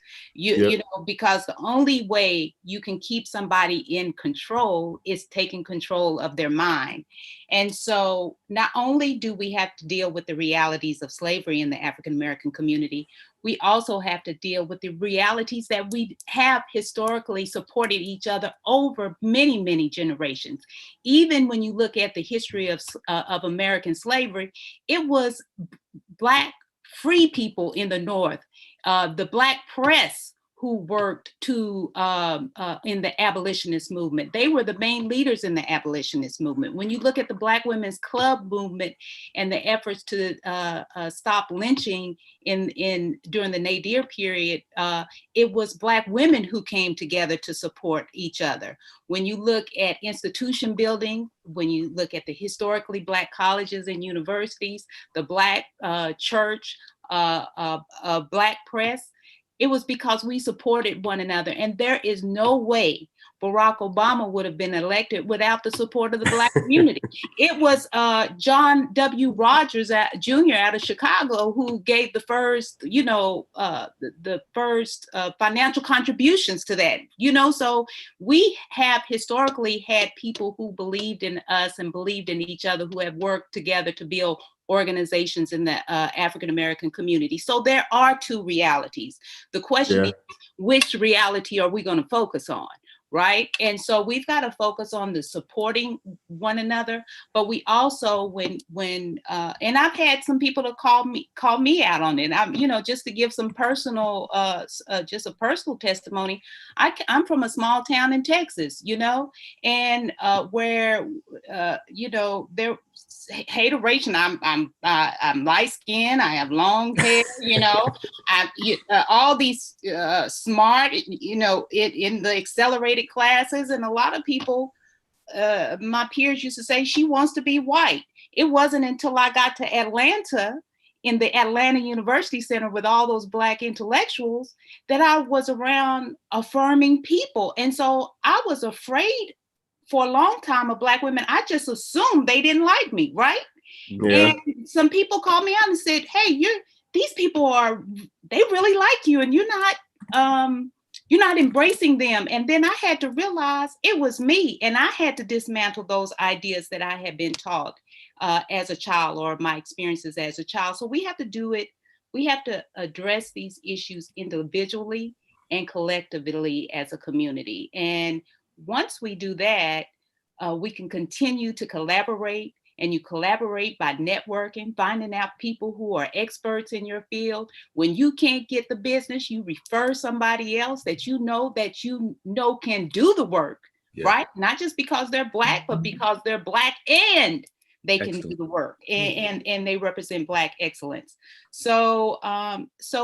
Because the only way you can keep somebody in control is taking control of their mind. And so not only do we have to deal with the realities of slavery in the African-American community, we also have to deal with the realities that we have historically supported each other over many, many generations. Even when you look at the history of American slavery, it was Black free people in the North, the Black press who worked in the abolitionist movement. They were the main leaders in the abolitionist movement. When you look at the Black Women's Club movement and the efforts to stop lynching during the Nadir period, it was Black women who came together to support each other. When you look at institution building, when you look at the historically Black colleges and universities, the Black church, Black press, it was because we supported one another. And there is no way Barack Obama would have been elected without the support of the Black community. It was John W. Rogers Jr. out of Chicago who gave the first, the first financial contributions to that. So we have historically had people who believed in us and believed in each other, who have worked together to build organizations in the African-American community. So there are two realities. The question is, which reality are we going to focus on, right? And so we've got to focus on the supporting one another, but we also, when and I've had some people to call me out on it. I'm, just to give some personal, just a personal testimony. I'm from a small town in Texas, and where, there hateration. I'm light skinned. I have long hair. All these smart, in the accelerated classes, and a lot of people, my peers used to say she wants to be white. It wasn't until I got to Atlanta, in the Atlanta University Center with all those Black intellectuals, that I was around affirming people. And so I was afraid for a long time of Black women. I just assumed they didn't like me, right? Yeah. And some people called me out and said, hey, these people they really like you, and you're not embracing them. And then I had to realize it was me, and I had to dismantle those ideas that I had been taught as a child, or my experiences as a child. So we have to do it. We have to address these issues individually and collectively as a community. And once we do that, we can continue to collaborate. And you collaborate by networking, finding out people who are experts in your field. When you can't get the business, you refer somebody else that you know can do the work, right? Not just because they're Black, but because they're Black and they can do the work, and they represent Black excellence. So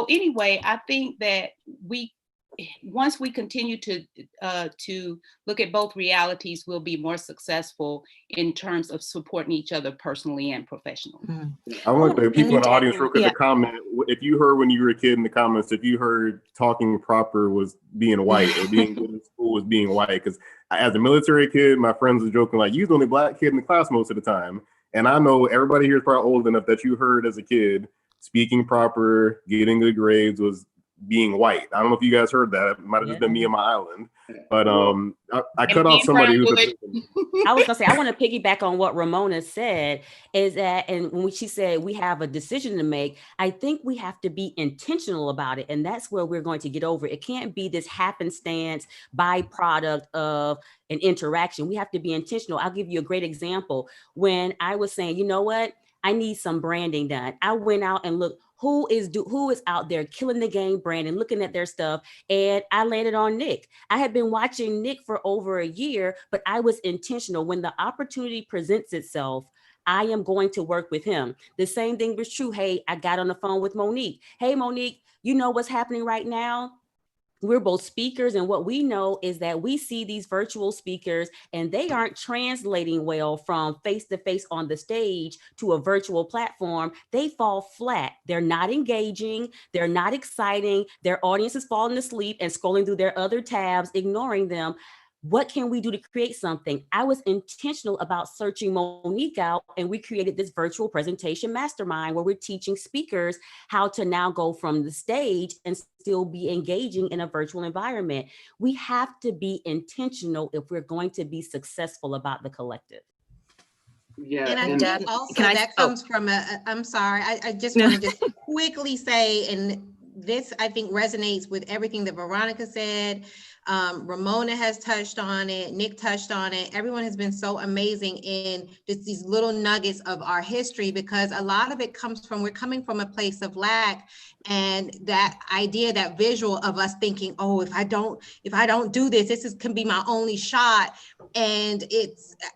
anyway, I think that once we continue to look at both realities, we'll be more successful in terms of supporting each other personally and professionally. I want the people in the audience real quick to comment. If you heard when you were a kid in the comments, if you heard talking proper was being white, or being good in school was being white, because as a military kid, my friends were joking like, you're the only Black kid in the class most of the time. And I know everybody here is probably old enough that you heard as a kid, speaking proper, getting good grades was being white. I don't know if you guys heard that. It might have just been me on my island. But I cut off somebody who's I was gonna say, I want to piggyback on what Ramona said, is that, and when she said we have a decision to make, I think we have to be intentional about it. And that's where we're going to get over. It can't be this happenstance byproduct of an interaction. We have to be intentional. I'll give you a great example. When I was saying, you know what, I need some branding done, I went out and looked who is out there killing the game brand and looking at their stuff. And I landed on Nick. I had been watching Nick for over a year, but I was intentional. When the opportunity presents itself, I am going to work with him. The same thing was true. Hey, I got on the phone with Monique. Hey, Monique, you know what's happening right now? We're both speakers, and what we know is that we see these virtual speakers and they aren't translating well from face-to-face on the stage to a virtual platform. They fall flat. They're not engaging. They're not exciting. Their audience is falling asleep and scrolling through their other tabs, ignoring them. What can we do to create something? I was intentional about searching Monique out, and we created this virtual presentation mastermind where we're teaching speakers how to now go from the stage and still be engaging in a virtual environment. We have to be intentional if we're going to be successful about the collective. Yeah, and I think also that comes from I'm sorry, I just want to just quickly say, and this I think resonates with everything that Veronica said. Ramona has touched on it, Nick touched on it. Everyone has been so amazing in just these little nuggets of our history, because a lot of it comes from, we're coming from a place of lack, and that idea, that visual of us thinking, oh, if I don't do this can be my only shot. And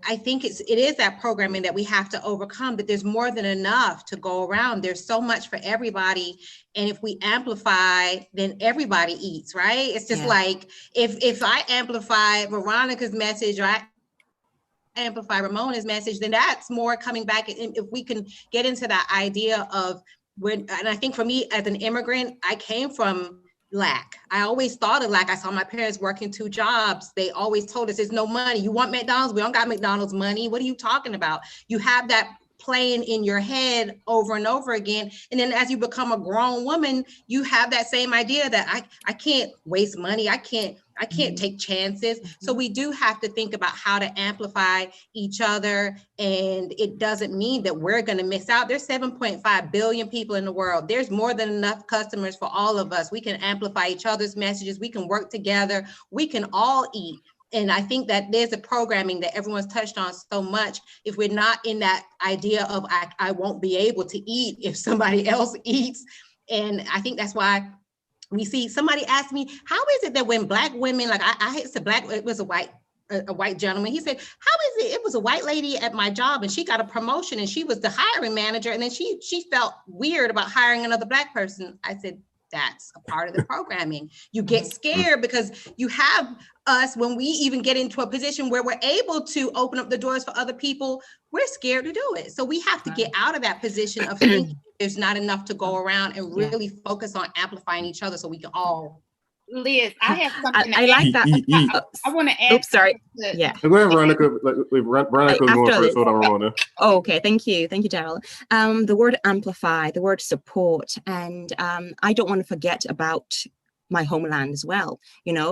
I think it is that programming that we have to overcome, that there's more than enough to go around. There's so much for everybody. And if we amplify, then everybody eats, right? It's just like, if I amplify Veronica's message, or I amplify Ramona's message, then that's more coming back. And if we can get into that idea of and I think for me as an immigrant, I came from lack. I always thought of lack. I saw my parents working 2 jobs. They always told us there's no money. You want McDonald's? We don't got McDonald's money. What are you talking about? You have that playing in your head over and over again. And then as you become a grown woman, you have that same idea that I can't waste money. I can't take chances. So we do have to think about how to amplify each other. And it doesn't mean that we're going to miss out. There's 7.5 billion people in the world. There's more than enough customers for all of us. We can amplify each other's messages. We can work together. We can all eat. And I think that there's a programming that everyone's touched on so much. If we're not in that idea of I won't be able to eat if somebody else eats. And I think that's why we see somebody asked me, how is it that when Black women, like it was a white gentleman. He said, how is it? It was a white lady at my job and she got a promotion and she was the hiring manager. And then she felt weird about hiring another Black person. I said, that's a part of the programming. You get scared because you have us, when we even get into a position where we're able to open up the doors for other people, we're scared to do it. So we have to get out of that position of thinking there's not enough to go around and really focus on amplifying each other so we can all. Liz, I have something I like that. I want to add. Oops, sorry. Yeah. Go ahead, Veronica. Veronica's going first. Hold on, Ramona. Oh, okay. Thank you, Daryl. The word amplify, the word support, and I don't want to forget about my homeland as well,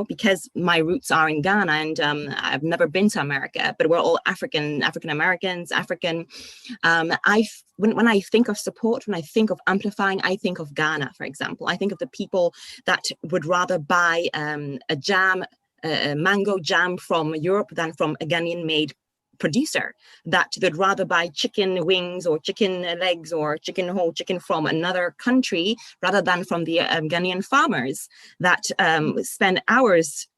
because my roots are in Ghana and I've never been to America, but we're all African Americans, African. When I think of support, when I think of amplifying, I think of Ghana, for example. I think of the people that would rather buy a mango jam from Europe than from a Ghanaian made producer, that they'd rather buy chicken wings or chicken legs or whole chicken from another country rather than from the Ghanaian farmers that spend hours,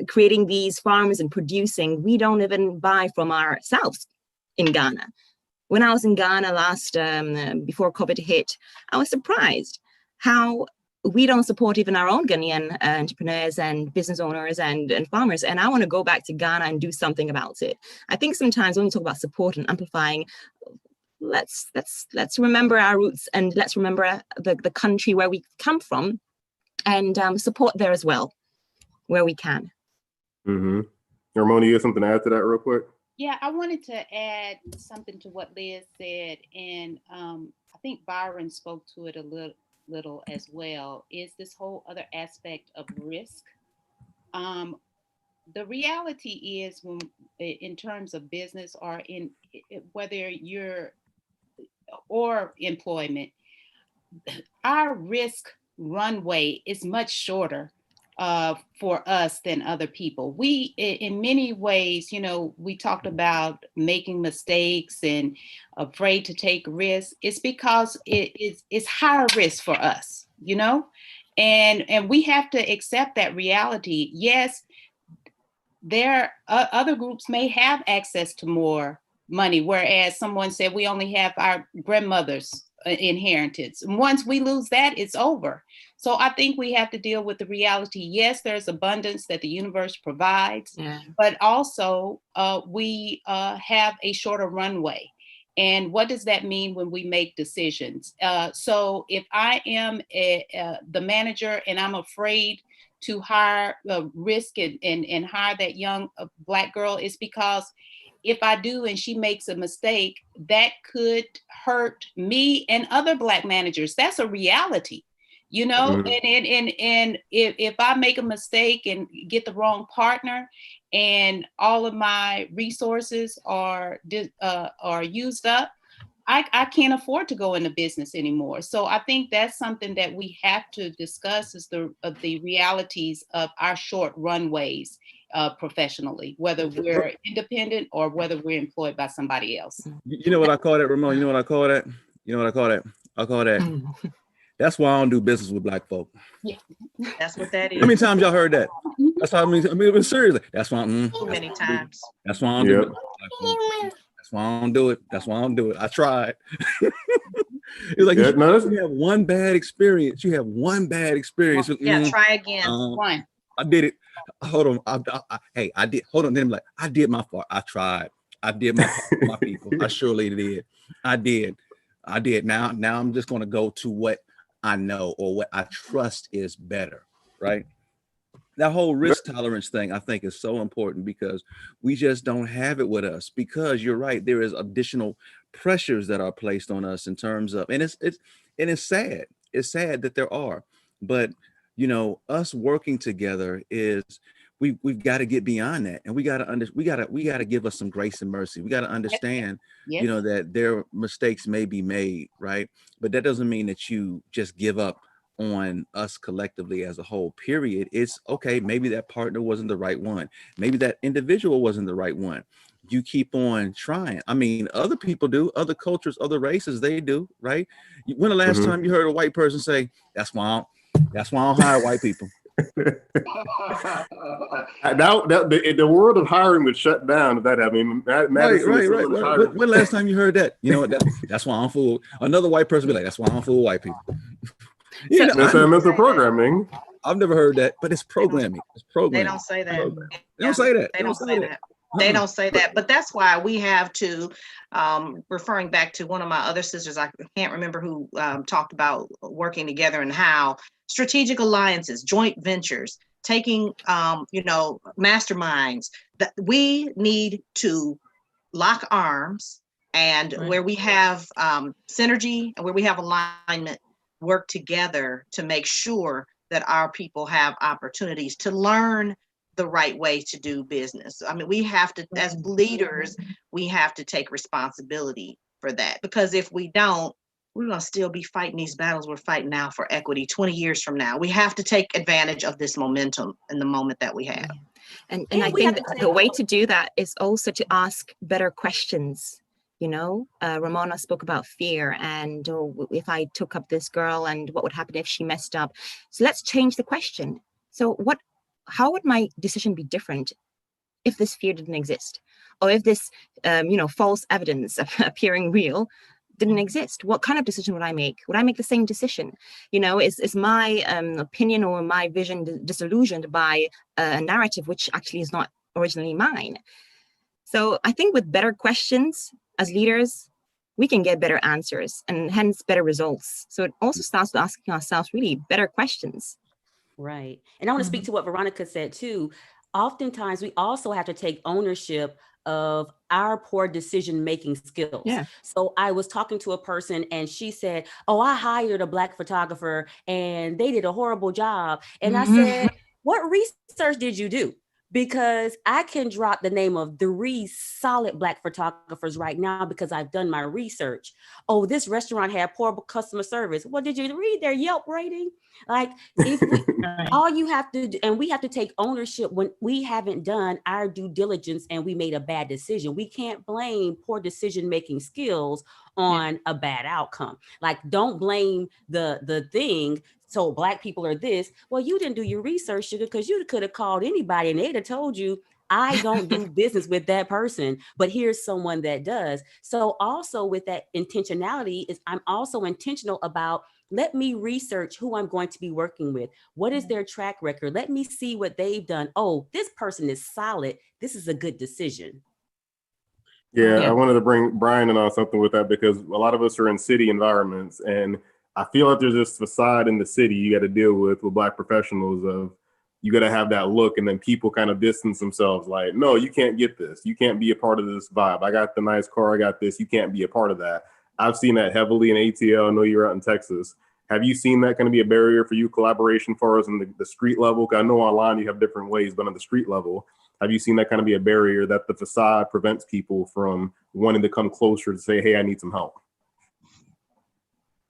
creating these farms and producing. We don't even buy from ourselves in Ghana. When I was in Ghana last, before COVID hit, I was surprised how we don't support even our own Ghanaian entrepreneurs and business owners and farmers. And I want to go back to Ghana and do something about it. I think sometimes when we talk about support and amplifying, let's remember our roots and let's remember the country where we come from and support there as well, where we can. Mm-hmm. Ramona, you have something to add to that real quick? Yeah, I wanted to add something to what Liz said. And I think Byron spoke to it a little as well, is this whole other aspect of risk. The reality is, when in terms of business or in whether you're or employment, our risk runway is much shorter for us than other people. We, in many ways, we talked about making mistakes and afraid to take risks. It's because it's higher risk for us, and we have to accept that reality. Yes, there other groups may have access to more money, whereas someone said we only have our grandmother's inheritance. And once we lose that, it's over. So I think we have to deal with the reality. Yes, there's abundance that the universe provides, but also we have a shorter runway. And what does that mean when we make decisions? So if I am the manager and I'm afraid to hire, risk and hire that young Black girl, it's because if I do and she makes a mistake, that could hurt me and other Black managers. That's a reality, and if I make a mistake and get the wrong partner and all of my resources are used up, I can't afford to go into business anymore. So I think that's something that we have to discuss, is the realities of our short runways professionally, whether we're independent or whether we're employed by somebody else. You know what I call that, Ramon? You know what I call that? I call that. That's why I don't do business with Black folk. Yeah, that's what that is. How many times y'all heard that? That's how I mean, seriously. That's why. Too many times. That's why I don't do it. That's why I don't do it. That's why I don't do it. I tried. It's like you have one bad experience. You have one bad experience. Yeah, try again. One. I did it. Hold on. I did. Hold on. Then I'm like, I did my part. I tried. I did my part for my people. I surely did. I did. Now I'm just going to go to what I know or what I trust is better, right? That whole risk tolerance thing, I think, is so important because we just don't have it with us, because you're right. There is additional pressures that are placed on us in terms of, and it's sad. It's sad that there are, but us working together is, we've got to get beyond that, and we got to give us some grace and mercy. We got to understand, that their mistakes may be made, right? But that doesn't mean that you just give up on us collectively as a whole, period. It's okay, maybe that partner wasn't the right one. Maybe that individual wasn't the right one. You keep on trying. I mean, other people do, other cultures, other races, they do, right? When the last time you heard a white person say, that's why I don't hire white people? Now the world of hiring would shut down if that happened. Right. When last time you heard that? You know what? That's why I'm fool. Another white person be like, that's why I'm fool white people. You know, that's mental programming. I've never heard that, but it's programming. It's programming. They don't say that. They don't say that. They don't say that. They don't say that, but that's why we have to, referring back to one of my other sisters, I can't remember who talked about working together and how strategic alliances, joint ventures, taking, masterminds, that we need to lock arms, and where we have synergy and where we have alignment, work together to make sure that our people have opportunities to learn the right way to do business. I mean, we have to, as leaders, we have to take responsibility for that, because if we don't, we're going to still be fighting these battles we're fighting now for equity 20 years from now. We have to take advantage of this momentum in the moment that we have. And I think the way to do that is also to ask better questions. You know, Ramona spoke about fear and if I took up this girl and what would happen if she messed up. So let's change the question. So how would my decision be different if this fear didn't exist? Or if this, false evidence appearing real didn't exist? What kind of decision would I make? Would I make the same decision? You know, is my opinion or my vision disillusioned by a narrative which actually is not originally mine? So I think with better questions as leaders, we can get better answers and hence better results. So it also starts with asking ourselves really better questions. Right. And I want to speak to what Veronica said too. Oftentimes we also have to take ownership of our poor decision-making skills. Yeah. So I was talking to a person and she said, oh, I hired a Black photographer and they did a horrible job. And I said, what research did you do? Because I can drop the name of 3 solid Black photographers right now because I've done my research. Oh, this restaurant had poor customer service. Well, did you read their Yelp rating? Like, if we, all you have to do, and we have to take ownership when we haven't done our due diligence and we made a bad decision. We can't blame poor decision-making skills on a bad outcome. Like, don't blame the thing. So Black people are this. Well, you didn't do your research, sugar, because you could have called anybody and they'd have told you, I don't do business with that person, but here's someone that does. So also with that intentionality is I'm also intentional about, let me research who I'm going to be working with. What is their track record? Let me see what they've done. Oh, this person is solid. This is a good decision. Yeah, I wanted to bring Brian in on something with that because a lot of us are in city environments, and I feel like there's this facade in the city you got to deal with Black professionals of you got to have that look, and then people kind of distance themselves like, no, you can't get this. You can't be a part of this vibe. I got the nice car. I got this. You can't be a part of that. I've seen that heavily in ATL. I know you're out in Texas. Have you seen that kind of be a barrier for you, collaboration for us in the street level? I know online you have different ways, but on the street level, have you seen that kind of be a barrier that the facade prevents people from wanting to come closer to say, hey, I need some help?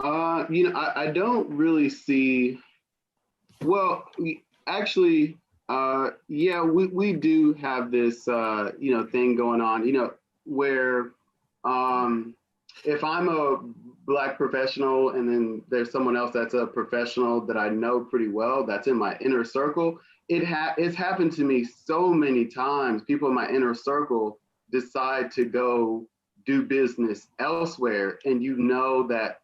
I don't really see, well, actually, we do have this, thing going on, where if I'm a Black professional and then there's someone else that's a professional that I know pretty well, that's in my inner circle, it's happened to me so many times. People in my inner circle decide to go do business elsewhere, and that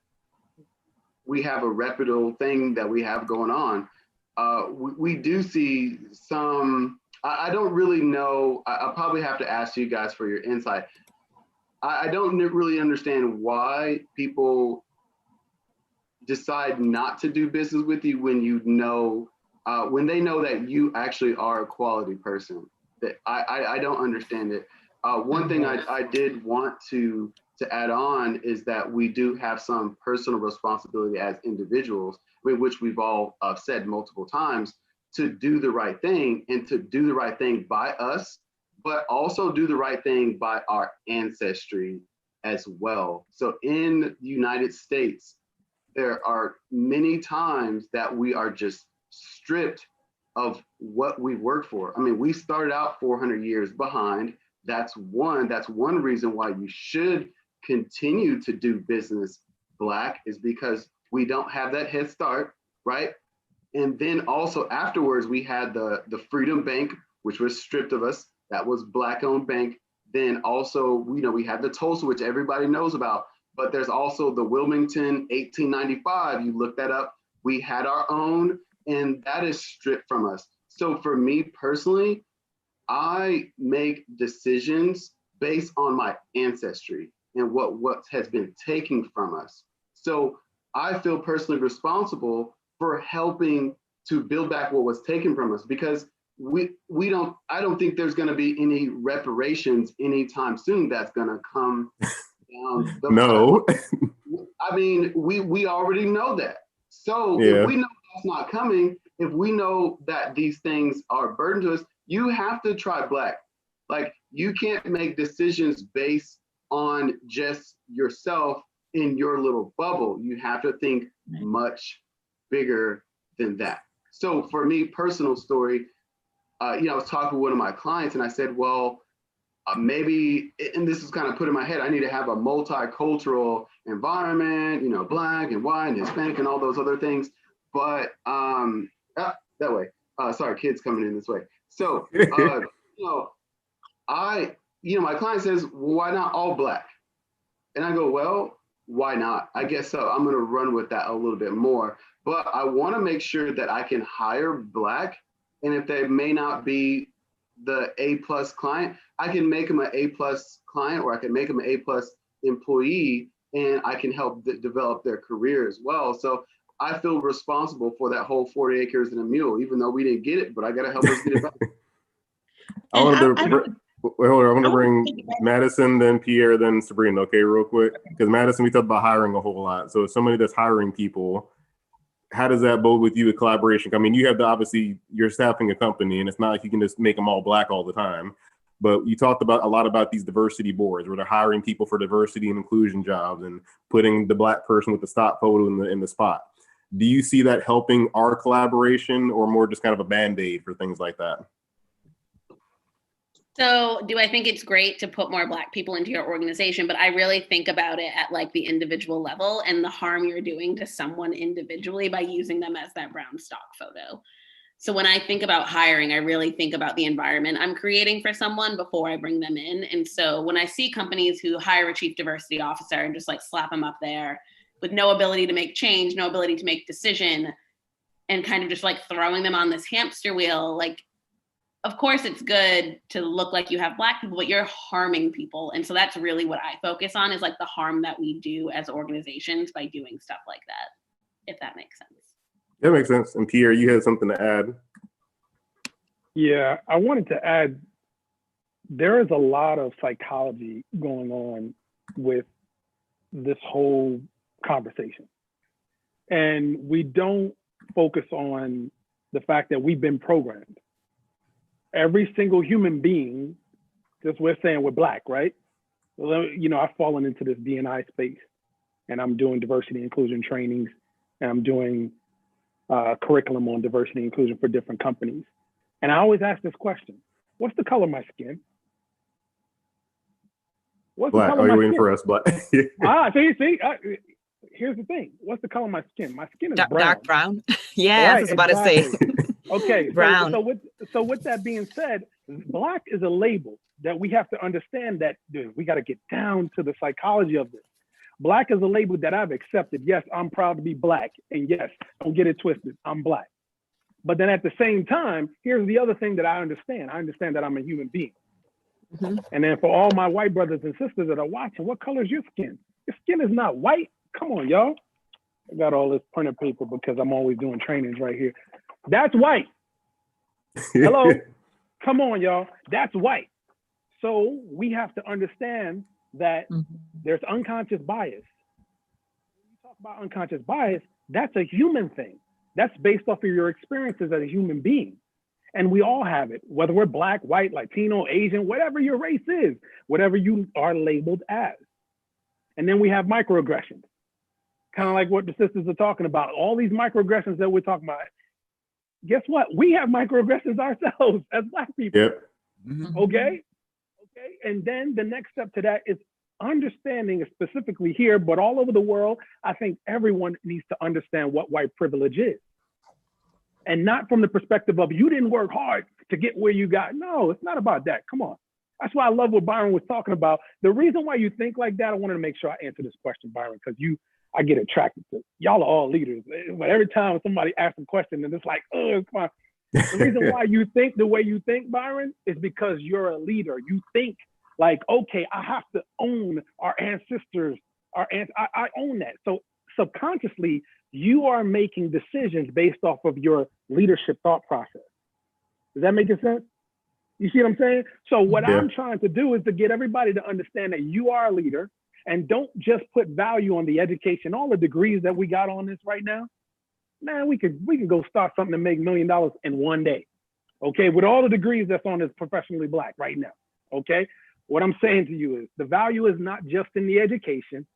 we have a reputable thing that we have going on. We do see some, I don't really know, I'll probably have to ask you guys for your insight. I don't really understand why people decide not to do business with you when when they know that you actually are a quality person. That I don't understand it. One thing I did want to add on is that we do have some personal responsibility as individuals, which we've all said multiple times, to do the right thing and to do the right thing by us, but also do the right thing by our ancestry as well. So in the United States, there are many times that we are just stripped of what we worked for. I mean, we started out 400 years behind. That's one reason why you should continue to do business Black, is because we don't have that head start, right? And then also afterwards, we had the Freedom Bank, which was stripped of us. That was Black-owned bank. Then also, we had the Tulsa, which everybody knows about, but there's also the Wilmington 1895. You look that up. We had our own, and that is stripped from us. So for me personally, I make decisions based on my ancestry and what has been taken from us. So I feel personally responsible for helping to build back what was taken from us, because I don't think there's going to be any reparations anytime soon that's going to come down the No. I mean, we already know that. So Yeah. if we know that's not coming, if we know that these things are a burden to us, you have to try Black. Like, you can't make decisions based on just yourself in your little bubble. You have to think much bigger than that. So for me, personal story, I was talking with one of my clients and I said, well, maybe, and this is kind of put in my head, I need to have a multicultural environment, Black and white and Hispanic and all those other things. But that way, sorry, kids coming in this way. So, my client says, well, why not all Black? And I go, well, why not? I guess so. I'm going to run with that a little bit more, but I want to make sure that I can hire Black. And if they may not be the A+ client, I can make them an A+ client, or I can make them an A+ employee, and I can help develop their career as well. So I feel responsible for that whole 40 acres and a mule, even though we didn't get it, but I got to help us get it back. I want to bring Madison, then Pierre, then Sabrina, okay, real quick. Because Madison, we talked about hiring a whole lot. So as somebody that's hiring people, how does that bode with you with collaboration? I mean, you have obviously, you're staffing a company, and it's not like you can just make them all Black all the time. But you talked a lot about these diversity boards where they're hiring people for diversity and inclusion jobs and putting the Black person with the stock photo in the spot. Do you see that helping our collaboration, or more just kind of a Band-Aid for things like that? So do I think it's great to put more Black people into your organization, but I really think about it at like the individual level and the harm you're doing to someone individually by using them as that brown stock photo. So when I think about hiring, I really think about the environment I'm creating for someone before I bring them in. And so when I see companies who hire a chief diversity officer and just like slap them up there with no ability to make change, no ability to make decision, and kind of just like throwing them on this hamster wheel, like, of course it's good to look like you have Black people, but you're harming people. And so that's really what I focus on, is like the harm that we do as organizations by doing stuff like that, if that makes sense. That makes sense. And Pierre, you had something to add. Yeah, I wanted to add, there is a lot of psychology going on with this whole conversation. And we don't focus on the fact that we've been programmed. Every single human being, just we're saying we're Black, right? Well, I've fallen into this D&I space, and I'm doing diversity and inclusion trainings, and I'm doing curriculum on diversity and inclusion for different companies. And I always ask this question: what's the color of my skin? What's Black. the color You're of my waiting skin? for us, Black. See. Here's the thing. What's the color of my skin? My skin is brown. Dark brown. Yeah, right, I was about to say. Okay. Brown. So with that being said, Black is a label that we have to understand that, dude, we got to get down to the psychology of this. Black is a label that I've accepted. Yes, I'm proud to be Black. And yes, don't get it twisted, I'm Black. But then at the same time, here's the other thing that I understand. I understand that I'm a human being. Mm-hmm. And then for all my white brothers and sisters that are watching, what color is your skin? Your skin is not white. Come on, y'all. I got all this printed paper because I'm always doing trainings right here. That's white. Hello. Come on, y'all. That's white. So we have to understand that there's unconscious bias. When you talk about unconscious bias, that's a human thing. That's based off of your experiences as a human being. And we all have it, whether we're Black, white, Latino, Asian, whatever your race is, whatever you are labeled as. And then we have microaggressions. kind of like what the sisters are talking about. All these microaggressions that we're talking about. Guess what? We have microaggressions ourselves as Black people. Yep. Okay? And then the next step to that is understanding, specifically here, but all over the world, I think everyone needs to understand what white privilege is. And not from the perspective of you didn't work hard to get where you got. No, it's not about that. Come on. That's why I love what Byron was talking about. The reason why you think like that, I wanted to make sure I answer this question, Byron, because I get attracted to y'all are all leaders. But every time somebody asks a question and it's like, oh, come on. The reason why you think the way you think, Byron, is because you're a leader. You think like, okay, I have to own our ancestors. I own that. So subconsciously, you are making decisions based off of your leadership thought process. Does that make sense? You see what I'm saying? So what I'm trying to do is to get everybody to understand that you are a leader, and don't just put value on the education, all the degrees that we got on this right now. Man, we can go start something to make $1 million in one day. Okay, with all the degrees that's on this Professionally Black right now. Okay, what I'm saying to you is the value is not just in the education.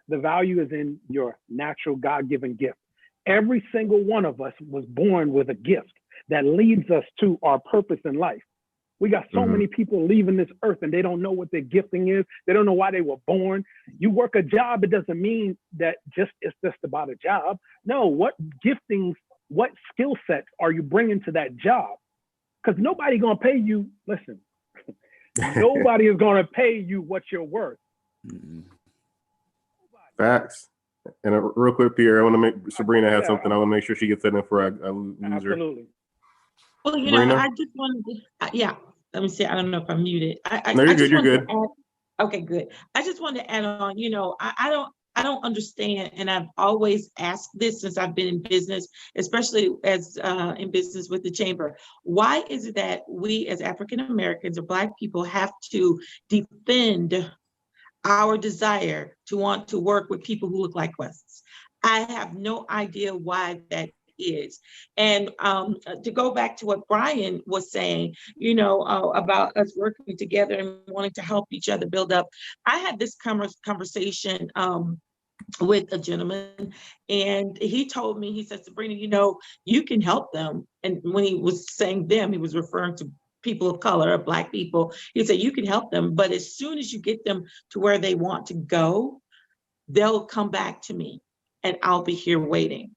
The value is in your natural God-given gift. Every single one of us was born with a gift that leads us to our purpose in life. We got so many people leaving this earth and they don't know what their gifting is. They don't know why they were born. You work a job, it doesn't mean that it's just about a job. No, what giftings, what skill sets are you bringing to that job? Because nobody's going to pay you, listen, nobody is going to pay you what you're worth. Facts. And real quick, Pierre, I want to make Sabrina had something. I want to make sure she gets that in before I lose her. Absolutely. Well, you know, I just wanted to, let me see. I don't know if I'm muted. No, you're good. You're good. Okay, good. I just wanted to add on, you know, I don't understand. And I've always asked this since I've been in business, especially as in business with the chamber. Why is it that we as African Americans or Black people have to defend our desire to want to work with people who look like us? I have no idea why that is. And to go back to what Brian was saying, you know, about us working together and wanting to help each other build up. I had this conversation with a gentleman, and he told me, he said, Sabrina, you know, you can help them. And when he was saying them, he was referring to people of color, Black people. He said, you can help them, but as soon as you get them to where they want to go, they'll come back to me and I'll be here waiting.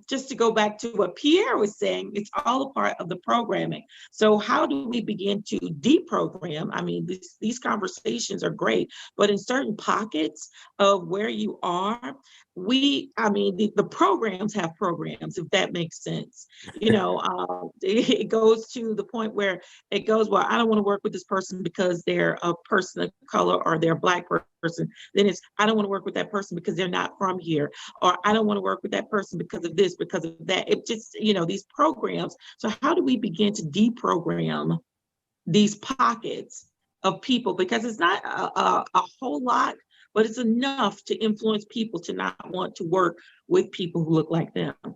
Just to go back to what Pierre was saying, it's all a part of the programming. So how do we begin to deprogram? I mean, these conversations are great, but in certain pockets of where you are, the programs have programs, if that makes sense. You know, it goes to the point where it goes, well, I don't want to work with this person because they're a person of color or they're a Black person. Then it's, I don't want to work with that person because they're not from here, or I don't want to work with that person because of this, because of that. It just, you know, these programs. So how do we begin to deprogram these pockets of people? Because it's not a whole lot, but it's enough to influence people to not want to work with people who look like them. I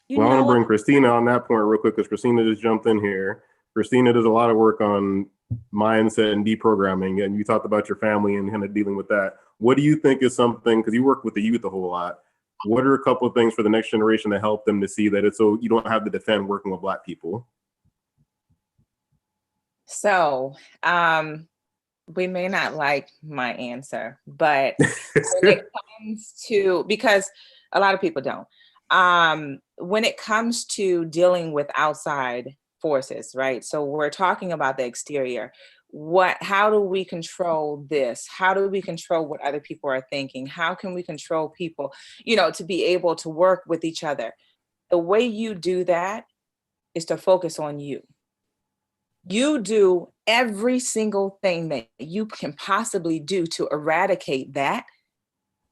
want to bring Christina on that point real quick, because Christina just jumped in here. Christina does a lot of work on mindset and deprogramming, and you talked about your family and kind of dealing with that. What do you think is something, because you work with the youth a whole lot, what are a couple of things for the next generation to help them to see that it's so you don't have to defend working with Black people? So, we may not like my answer, but when it comes to, because a lot of people don't, when it comes to dealing with outside forces, right? So we're talking about the exterior. How do we control this? How do we control what other people are thinking? How can we control people, you know, to be able to work with each other? The way you do that is to focus on you. You do every single thing that you can possibly do to eradicate that.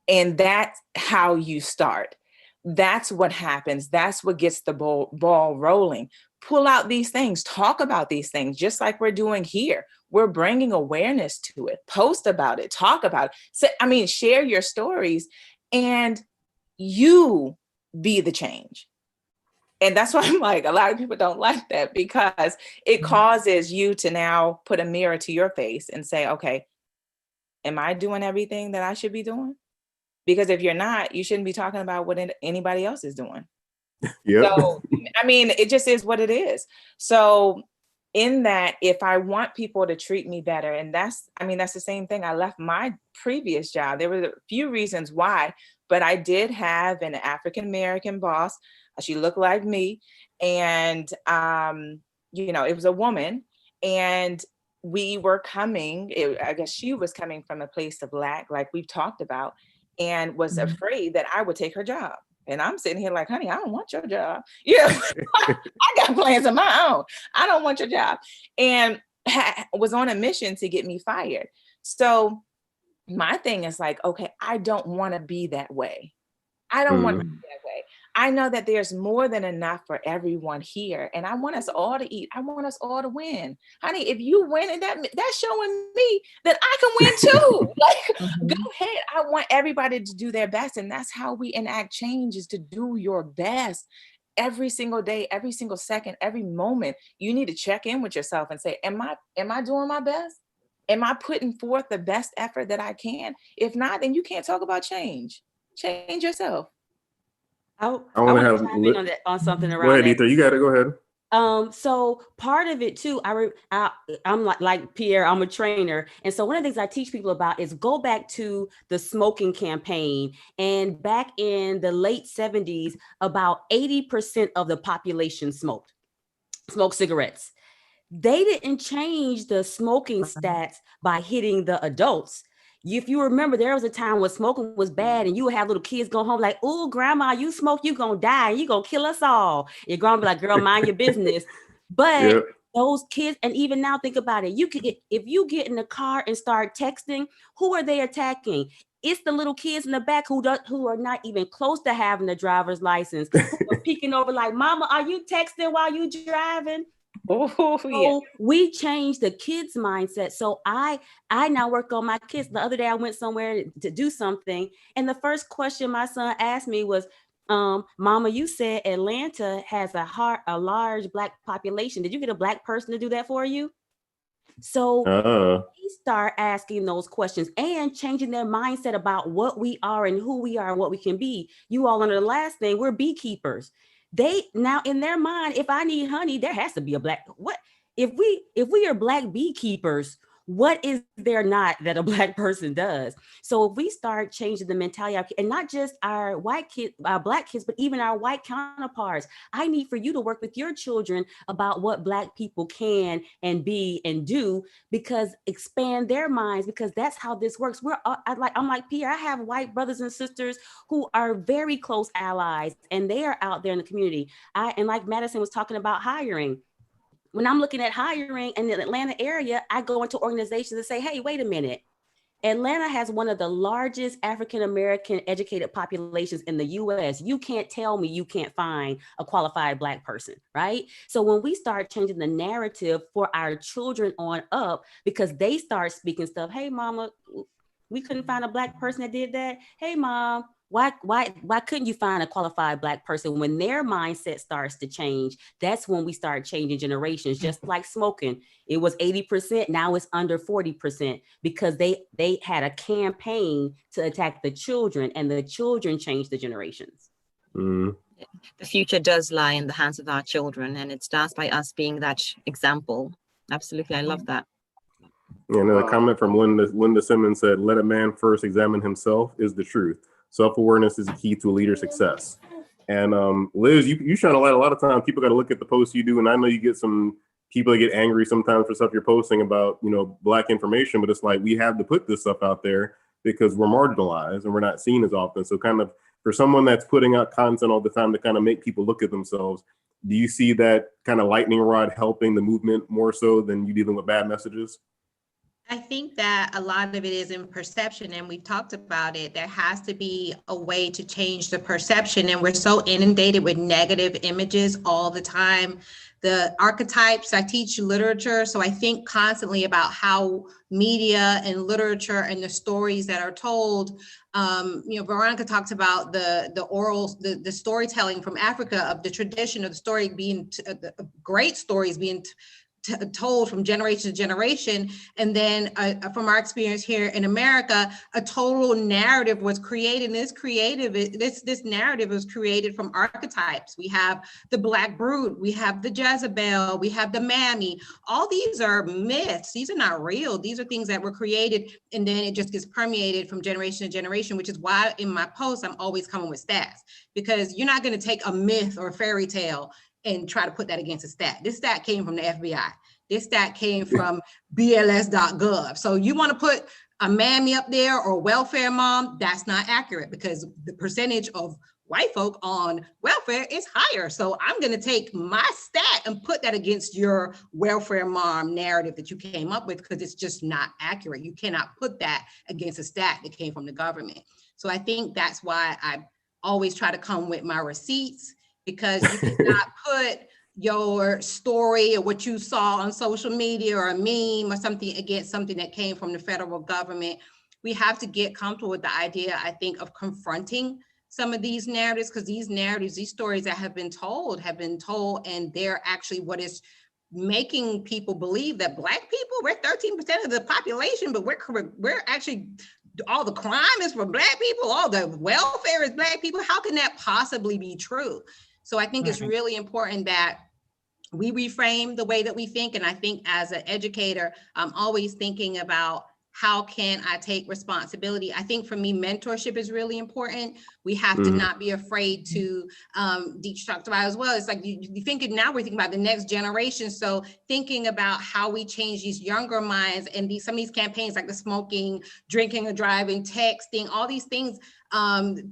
And that's how you start. That's what happens. That's what gets the ball rolling. Pull out these things, talk about these things, just like we're doing here. We're bringing awareness to it. Post about it, talk about it. Share your stories, and you be the change. And that's why I'm like, a lot of people don't like that, because it causes you to now put a mirror to your face and say, okay, am I doing everything that I should be doing? Because if you're not, you shouldn't be talking about what anybody else is doing. Yep. So, I mean, it just is what it is. So in that, if I want people to treat me better, and that's the same thing. I left my previous job. There were a few reasons why, but I did have an African-American boss. She looked like me. And, it was a woman. And we were coming, I guess she was coming from a place of lack, like we've talked about, and was afraid that I would take her job. And I'm sitting here like, honey, I don't want your job. Yeah, I got plans of my own. I don't want your job. And was on a mission to get me fired. So my thing is like, okay, I don't want to be that way. I don't want to be that way. I know that there's more than enough for everyone here. And I want us all to eat. I want us all to win. Honey, if you win, and that's showing me that I can win too. Like, go ahead. I want everybody to do their best. And that's how we enact change, is to do your best every single day, every single second, every moment. You need to check in with yourself and say, am I doing my best? Am I putting forth the best effort that I can? If not, then you can't talk about change. Change yourself. I want to chime in on something around. Go ahead, Ether. You got it. Go ahead. So part of it too, I'm like Pierre, I'm a trainer. And so one of the things I teach people about is go back to the smoking campaign. And back in the late 70s, about 80% of the population smoked cigarettes. They didn't change the smoking stats by hitting the adults. If you remember, there was a time when smoking was bad, and you would have little kids go home like, oh, grandma, you smoke, you gonna die, you gonna kill us all. Your grandma be like, girl, mind your business. But those kids, and even now, think about it. If you get in the car and start texting, who are they attacking? It's the little kids in the back who are not even close to having a driver's license, who are peeking over like, mama, are you texting while you driving? So we changed the kids' mindset. So I now work on my kids. The other day I went somewhere to do something, and the first question my son asked me was, Mama, you said Atlanta has a large Black population. Did you get a Black person to do that for you? So we start asking those questions and changing their mindset about what we are and who we are and what we can be. You all, under the last thing, we're beekeepers. They now, in their mind, if I need honey, there has to be a Black. What if we are Black beekeepers? What is there not that a Black person does? So if we start changing the mentality, and not just our white kids, our Black kids, but even our white counterparts, I need for you to work with your children about what Black people can and be and do, because expand their minds, because that's how this works. I'm like Pierre, I have white brothers and sisters who are very close allies, and they are out there in the community. And like Madison was talking about hiring. When I'm looking at hiring in the Atlanta area, I go into organizations and say, hey, wait a minute. Atlanta has one of the largest African-American educated populations in the US. You can't tell me you can't find a qualified Black person, right? So when we start changing the narrative for our children on up, because they start speaking stuff, hey, mama, we couldn't find a Black person that did that. Hey, mom, why couldn't you find a qualified Black person? When their mindset starts to change, that's when we start changing generations. Just like smoking, it was 80%, now it's under 40%, because they had a campaign to attack the children, and the children changed the generations. The future does lie in the hands of our children, and it starts by us being that example. Absolutely, I love that. Yeah, and a comment from Linda Simmons said, let a man first examine himself is the truth. Self-awareness is the key to a leader's success. And Liz, you shine a light. A lot of times people got to look at the posts you do. And I know you get some people that get angry sometimes for stuff you're posting about, Black information, but it's like, we have to put this stuff out there because we're marginalized and we're not seen as often. So kind of for someone that's putting out content all the time to kind of make people look at themselves, do you see that kind of lightning rod helping the movement more so than you dealing with bad messages? I think that a lot of it is in perception, and we've talked about it. There has to be a way to change the perception, and we're so inundated with negative images all the time. The archetypes, I teach literature, so I think constantly about how media and literature and the stories that are told. Veronica talks about the storytelling from Africa, of the tradition of the story being great stories being told from generation to generation. And then from our experience here in America, a total narrative was created. And this narrative was created from archetypes. We have the Black Brute, we have the Jezebel, we have the Mammy. All these are myths. These are not real. These are things that were created, and then it just gets permeated from generation to generation, which is why in my posts, I'm always coming with stats, because you're not going to take a myth or a fairy tale and try to put that against a stat. This stat came from the FBI. This stat came from BLS.gov. So you want to put a mammy up there or welfare mom, that's not accurate, because the percentage of white folk on welfare is higher. So I'm going to take my stat and put that against your welfare mom narrative that you came up with, because it's just not accurate. You cannot put that against a stat that came from the government. So I think that's why I always try to come with my receipts, because you cannot put your story or what you saw on social media or a meme or something against something that came from the federal government. We have to get comfortable with the idea, I think, of confronting some of these narratives, because these narratives, these stories that have been told, and they're actually what is making people believe that Black people, we're 13% of the population, but we're actually, all the crime is for Black people, all the welfare is Black people. How can that possibly be true? So I think it's really important that we reframe the way that we think. And I think as an educator, I'm always thinking about, how can I take responsibility? I think for me, mentorship is really important. We have to not be afraid to, Deech talked about as well. It's like you thinking now, we're thinking about the next generation. So thinking about how we change these younger minds, and some of these campaigns like the smoking, drinking or driving, texting, all these things,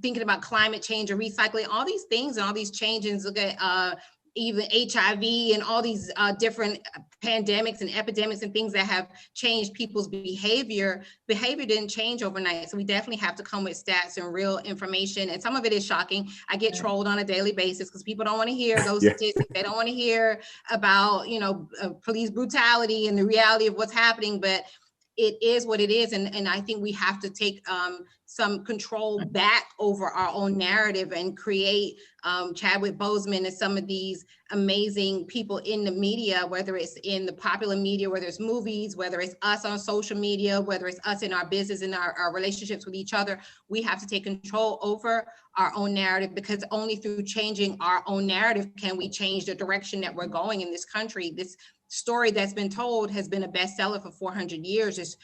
thinking about climate change or recycling, all these things and all these changes, look at even HIV and all these different pandemics and epidemics and things that have changed people's behavior. Behavior didn't change overnight. So we definitely have to come with stats and real information. And some of it is shocking. I get trolled on a daily basis because people don't want to hear those statistics. They don't want to hear about, police brutality and the reality of what's happening, but it is what it is. And I think we have to take some control back over our own narrative and create Chadwick Boseman and some of these amazing people in the media, whether it's in the popular media, whether it's movies, whether it's us on social media, whether it's us in our business and our relationships with each other. We have to take control over our own narrative, because only through changing our own narrative can we change the direction that we're going in this country. This story that's been told has been a bestseller for 400 years. This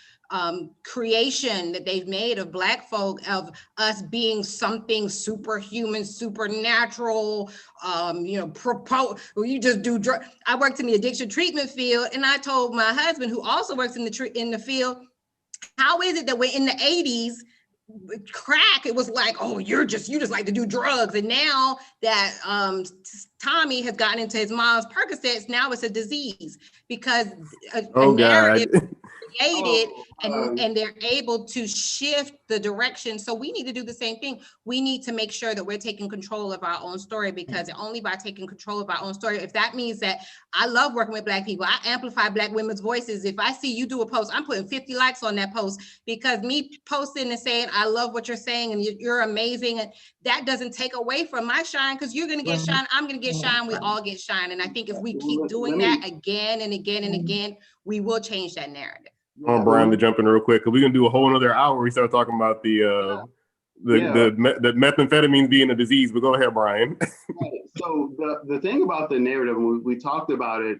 creation that they've made of Black folk, of us being something superhuman, supernatural, you just do drugs. I worked in the addiction treatment field, and I told my husband, who also works in the field, how is it that we're in the 80s, crack, it was like, oh, you just like to do drugs. And now that Tommy has gotten into his mom's Percocets, now it's a disease, because a narrative created, and they're able to shift the direction. So we need to do the same thing. We need to make sure that we're taking control of our own story, because only by taking control of our own story, if that means that I love working with Black people, I amplify Black women's voices. If I see you do a post, I'm putting 50 likes on that post, because me posting and saying, I love what you're saying and you're amazing, and that doesn't take away from my shine, because you're going to get shine, I'm going to get shine, we all get shine. And I think if we keep doing that again and again and again, we will change that narrative. I want Brian to jump in real quick, because we're gonna do a whole another hour. We start talking about the methamphetamine being a disease. But go ahead, Brian. So the thing about the narrative, and we talked about it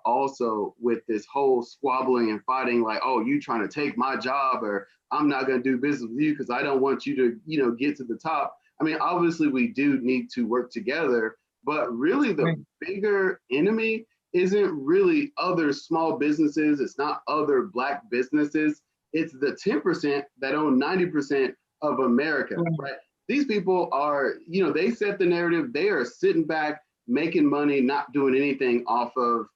also with this whole squabbling and fighting, like, oh, you trying to take my job, or I'm not gonna do business with you because I don't want you to get to the top. I mean, obviously we do need to work together, but really the bigger enemy isn't really other small businesses. It's not other Black businesses. It's the 10% that own 90% of America, right? These people are, they set the narrative. They are sitting back, making money, not doing anything off of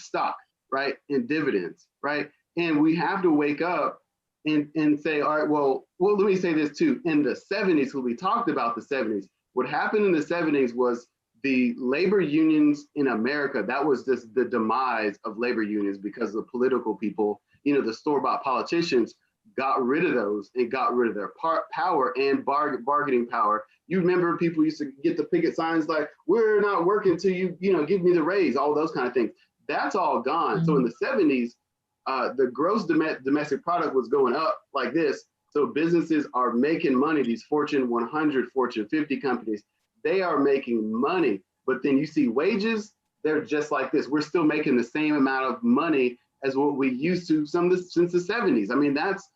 stock, right? And dividends, right? And we have to wake up and say, all right, well, let me say this too. In the 70s, when we talked about the 70s, what happened in the 70s was the labor unions in America, that was just the demise of labor unions, because the political people, the store-bought politicians got rid of those and got rid of their power and bargaining power. You remember people used to get the picket signs like, we're not working till you, give me the raise, all those kind of things. That's all gone. So in the 70s, the gross domestic product was going up like this. So businesses are making money. These Fortune 100, Fortune 50 companies, they are making money. But then you see wages, they're just like this. We're still making the same amount of money as what we used to since the 70s. I mean, that's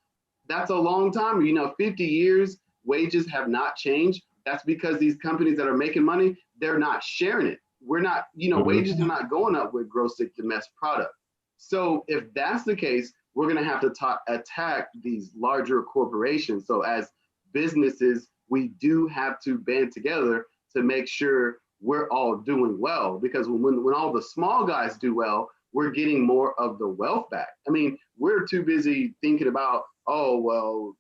a long time. 50 years, wages have not changed. That's because these companies that are making money, they're not sharing it. We're not, wages are not going up with gross domestic product. So if that's the case, we're going to have to attack these larger corporations. So as businesses, we do have to band together to make sure we're all doing well, because when all the small guys do well, we're getting more of the wealth back. I mean, we're too busy thinking about, oh, well,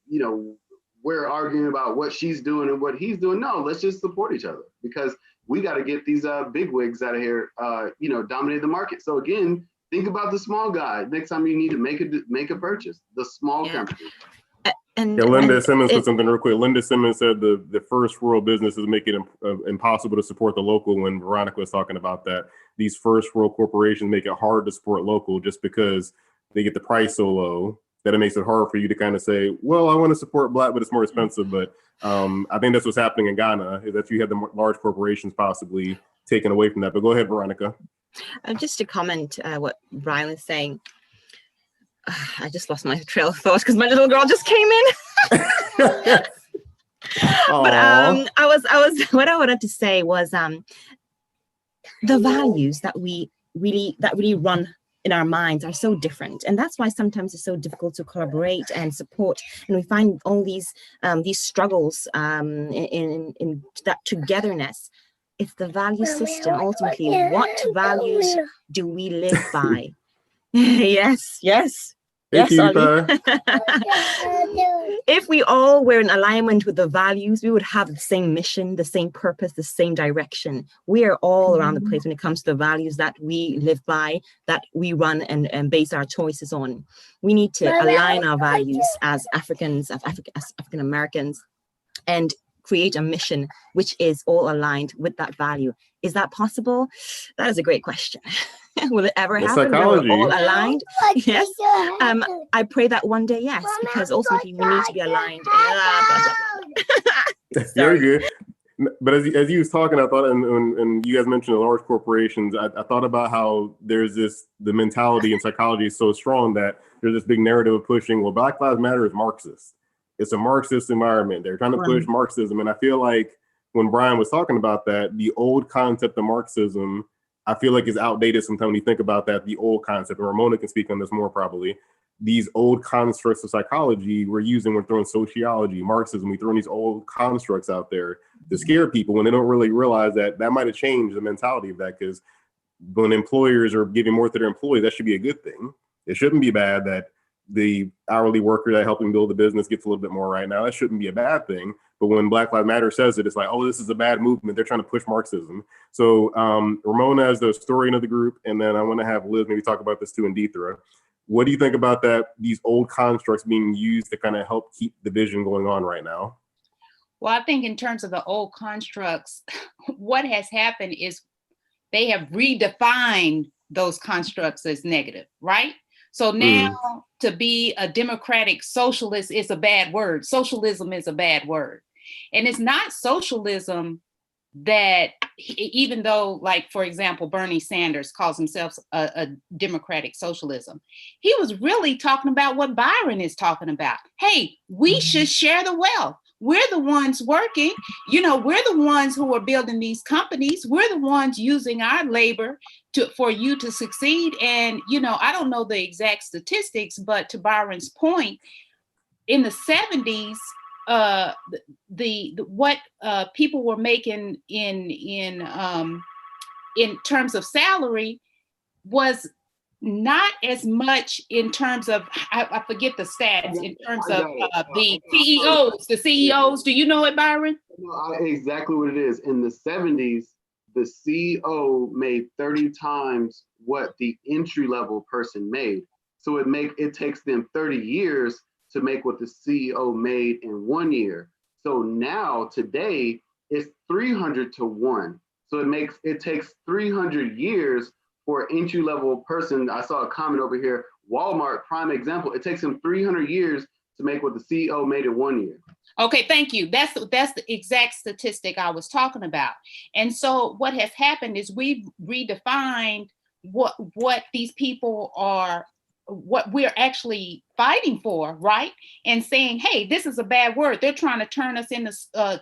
we're arguing about what she's doing and what he's doing. No, let's just support each other, because we got to get these big wigs out of here, dominate the market. So again, think about the small guy. Next time you need to make a purchase, the small company. Linda Simmons put something real quick. Linda Simmons said the first world businesses make it impossible to support the local. When Veronica was talking about that, these first world corporations make it hard to support local just because they get the price so low that it makes it hard for you to kind of say, well, I want to support Black, but it's more expensive. But I think that's what's happening in Ghana, is that you have the large corporations possibly taken away from that. But go ahead, Veronica. Just to comment what Brian was saying. I just lost my trail of thought because my little girl just came in. But I was what I wanted to say was the values that we really run in our minds are so different, and that's why sometimes it's so difficult to collaborate and support, and we find all these struggles in that togetherness. It's the value system ultimately. What values do we live by? Yes. Yes, if we all were in alignment with the values, we would have the same mission, the same purpose, the same direction. We are all around the place when it comes to the values that we live by, that we run and base our choices on. We need to align our values as Africans, as African Americans, and create a mission which is all aligned with that value. Is that possible? That is a great question. Will it ever happen? We're all aligned? Yes. I pray that one day, yes, because ultimately we need to be aligned. Very good. But as you was talking, I thought, and you guys mentioned the large corporations, I thought about how there's the mentality and psychology is so strong that there's this big narrative of pushing, well, Black Lives Matter is Marxist. It's a Marxist environment. They're trying to push Marxism. And I feel like when Brian was talking about that, the old concept of Marxism, I feel like is outdated sometimes when you think about that, the old concept, and Ramona can speak on this more probably. These old constructs of psychology we're throwing sociology, Marxism, we throwing these old constructs out there to scare people when they don't really realize that might have changed the mentality of that, because when employers are giving more to their employees, that should be a good thing. It shouldn't be bad that the hourly worker that helping build the business gets a little bit more right now. That shouldn't be a bad thing. But when Black Lives Matter says it, it's like, oh, this is a bad movement. They're trying to push Marxism. So Ramona is the historian of the group. And then I want to have Liz maybe talk about this too, and Deethra. What do you think about that, these old constructs being used to kind of help keep the vision going on right now? Well, I think in terms of the old constructs, what has happened is they have redefined those constructs as negative, right? So now to be a democratic socialist is a bad word. Socialism is a bad word. And it's not socialism that, even though, like, for example, Bernie Sanders calls himself a democratic socialism, he was really talking about what Byron is talking about. Hey, we should share the wealth. We're the ones working, we're the ones who are building these companies. We're the ones using our labor for you to succeed. And, I don't know the exact statistics, but to Byron's point, in the 70s, what people were making in terms of salary was not as much in terms of, I forget the stats, in terms of the CEOs. Do you know it, Byron? No, exactly what it is. In the 70s, the CEO made 30 times what the entry-level person made. So it takes them 30 years to make what the CEO made in 1 year. So now, today, it's 300 to 1. So it takes 300 years for an entry-level person. I saw a comment over here, Walmart, prime example. It takes them 300 years to make what the CEO made in 1 year. Okay, thank you. That's the exact statistic I was talking about. And so what has happened is we've redefined what these people are, what we're actually fighting for, right? And saying, hey, this is a bad word. They're trying to turn us into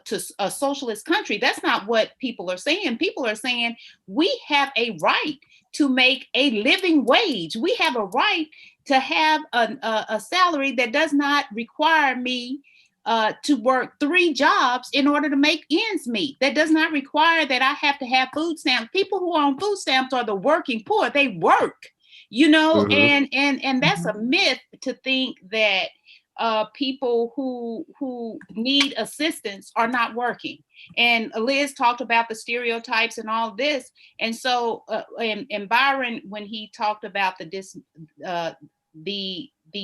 to a socialist country. That's not what people are saying. People are saying we have a right to make a living wage. We have a right to have a salary that does not require me to work 3 jobs in order to make ends meet. That does not require that I have to have food stamps. People who are on food stamps are the working poor. They work, you know, and that's a myth to think that people who need assistance are not working. And Liz talked about the stereotypes and all this. And so, and Byron, when he talked about the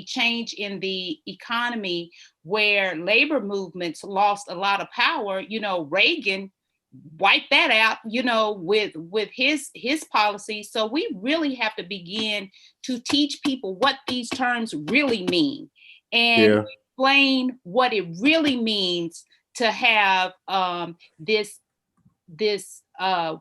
change in the economy where labor movements lost a lot of power, you know, Reagan wiped that out, you know, with his policy. So we really have to begin to teach people what these terms really mean and explain what it really means to have this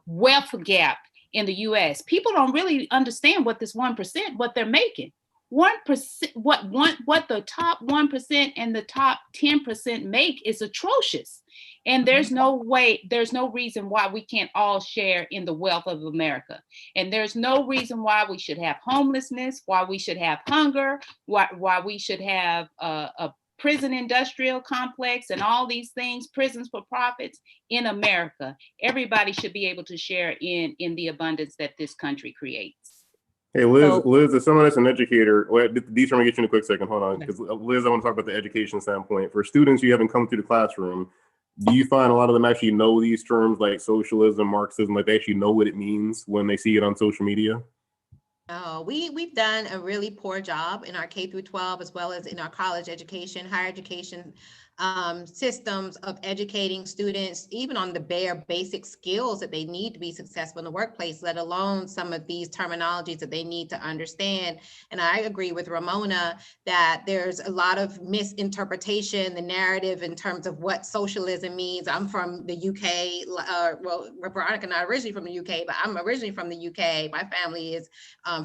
wealth gap in the US. People don't really understand what this 1%, what they're making. 1%, what the top 1% and the top 10% make is atrocious. And there's no way, there's no reason why we can't all share in the wealth of America. And there's no reason why we should have homelessness, why we should have hunger, why we should have a prison industrial complex and all these things, prisons for profits in America. Everybody should be able to share in the abundance that this country creates. Hey, Liz, as someone that's an educator, Dee's trying to get you in a quick second. Hold on, because Liz, I want to talk about the education standpoint. For students who haven't come through the classroom, do you find a lot of them actually know these terms like socialism, Marxism, like they actually know what it means when they see it on social media? Oh, we've done a really poor job in our K through 12, as well as in our college education, higher education systems of educating students, even on the bare basic skills that they need to be successful in the workplace, let alone some of these terminologies that they need to understand. And I agree with Ramona that there's a lot of misinterpretation, the narrative in terms of what socialism means. I'm from the UK, well, Veronica not originally from the UK, but I'm originally from the UK. My family is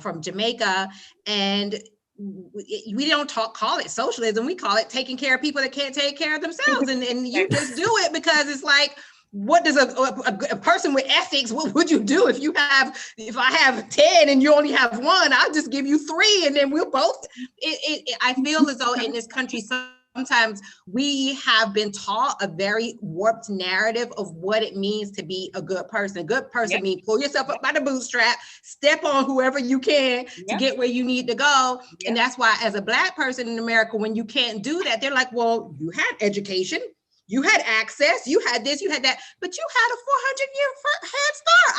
from Jamaica, and we don't call it socialism. We call it taking care of people that can't take care of themselves. And you just do it because it's like, what does a person with ethics, what would you do if I have 10 and you only have 1, I'll just give you 3 and then we'll both, I feel as though in this country, sometimes we have been taught a very warped narrative of what it means to be a good person. A good person means pull yourself up by the bootstrap, step on whoever you can to get where you need to go. And that's why as a Black person in America, when you can't do that, they're like, well, you had education, you had access, you had this, you had that, but you had a 400-year head start.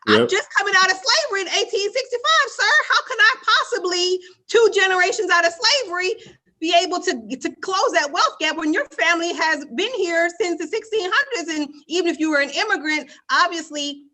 I'm just coming out of slavery in 1865, sir. How can I possibly 2 generations out of slavery be able to close that wealth gap when your family has been here since the 1600s? And even if you were an immigrant, obviously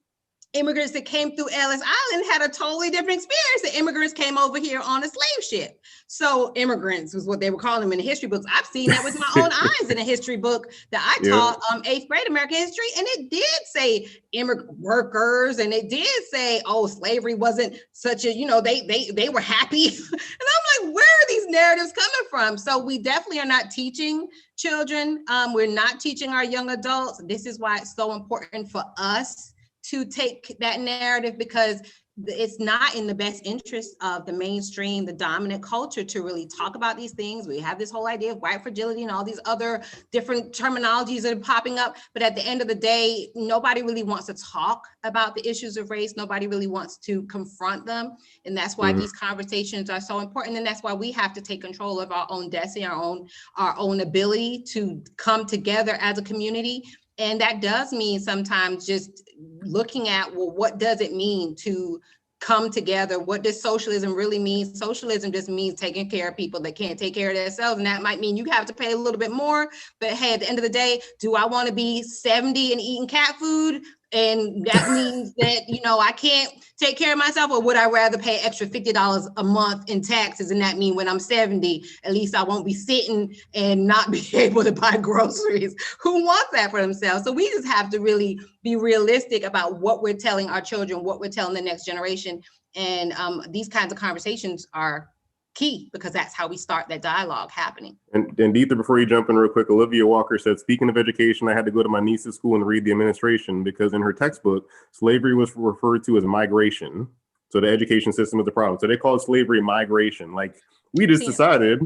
immigrants that came through Ellis Island had a totally different experience than immigrants came over here on a slave ship. So immigrants was what they were calling them in the history books. I've seen that with my own eyes in a history book that I taught 8th grade American history. And it did say immigrant workers, and it did say, oh, slavery wasn't such a, you know, they were happy. And I'm like, where are these narratives coming from? So we definitely are not teaching children. We're not teaching our young adults. This is why it's so important for us to take that narrative, because it's not in the best interest of the mainstream, the dominant culture, to really talk about these things. We have this whole idea of white fragility and all these other different terminologies that are popping up. But at the end of the day, nobody really wants to talk about the issues of race. Nobody really wants to confront them. And that's why these conversations are so important. And that's why we have to take control of our own destiny, our own ability to come together as a community. And that does mean sometimes just looking at, well, what does it mean to come together? What does socialism really mean? Socialism just means taking care of people that can't take care of themselves. And that might mean you have to pay a little bit more. But hey, at the end of the day, do I want to be 70 and eating cat food And that means that, I can't take care of myself, or would I rather pay extra $50 a month in taxes? And that mean when I'm 70, at least I won't be sitting and not be able to buy groceries. Who wants that for themselves? So we just have to really be realistic about what we're telling our children, what we're telling the next generation. And these kinds of conversations are key, because that's how we start that dialogue happening. And Deetha, before you jump in real quick, Olivia Walker said, speaking of education, I had to go to my niece's school and read the administration, because in her textbook, slavery was referred to as migration. So the education system is the problem. So they call slavery migration. Like, we just decided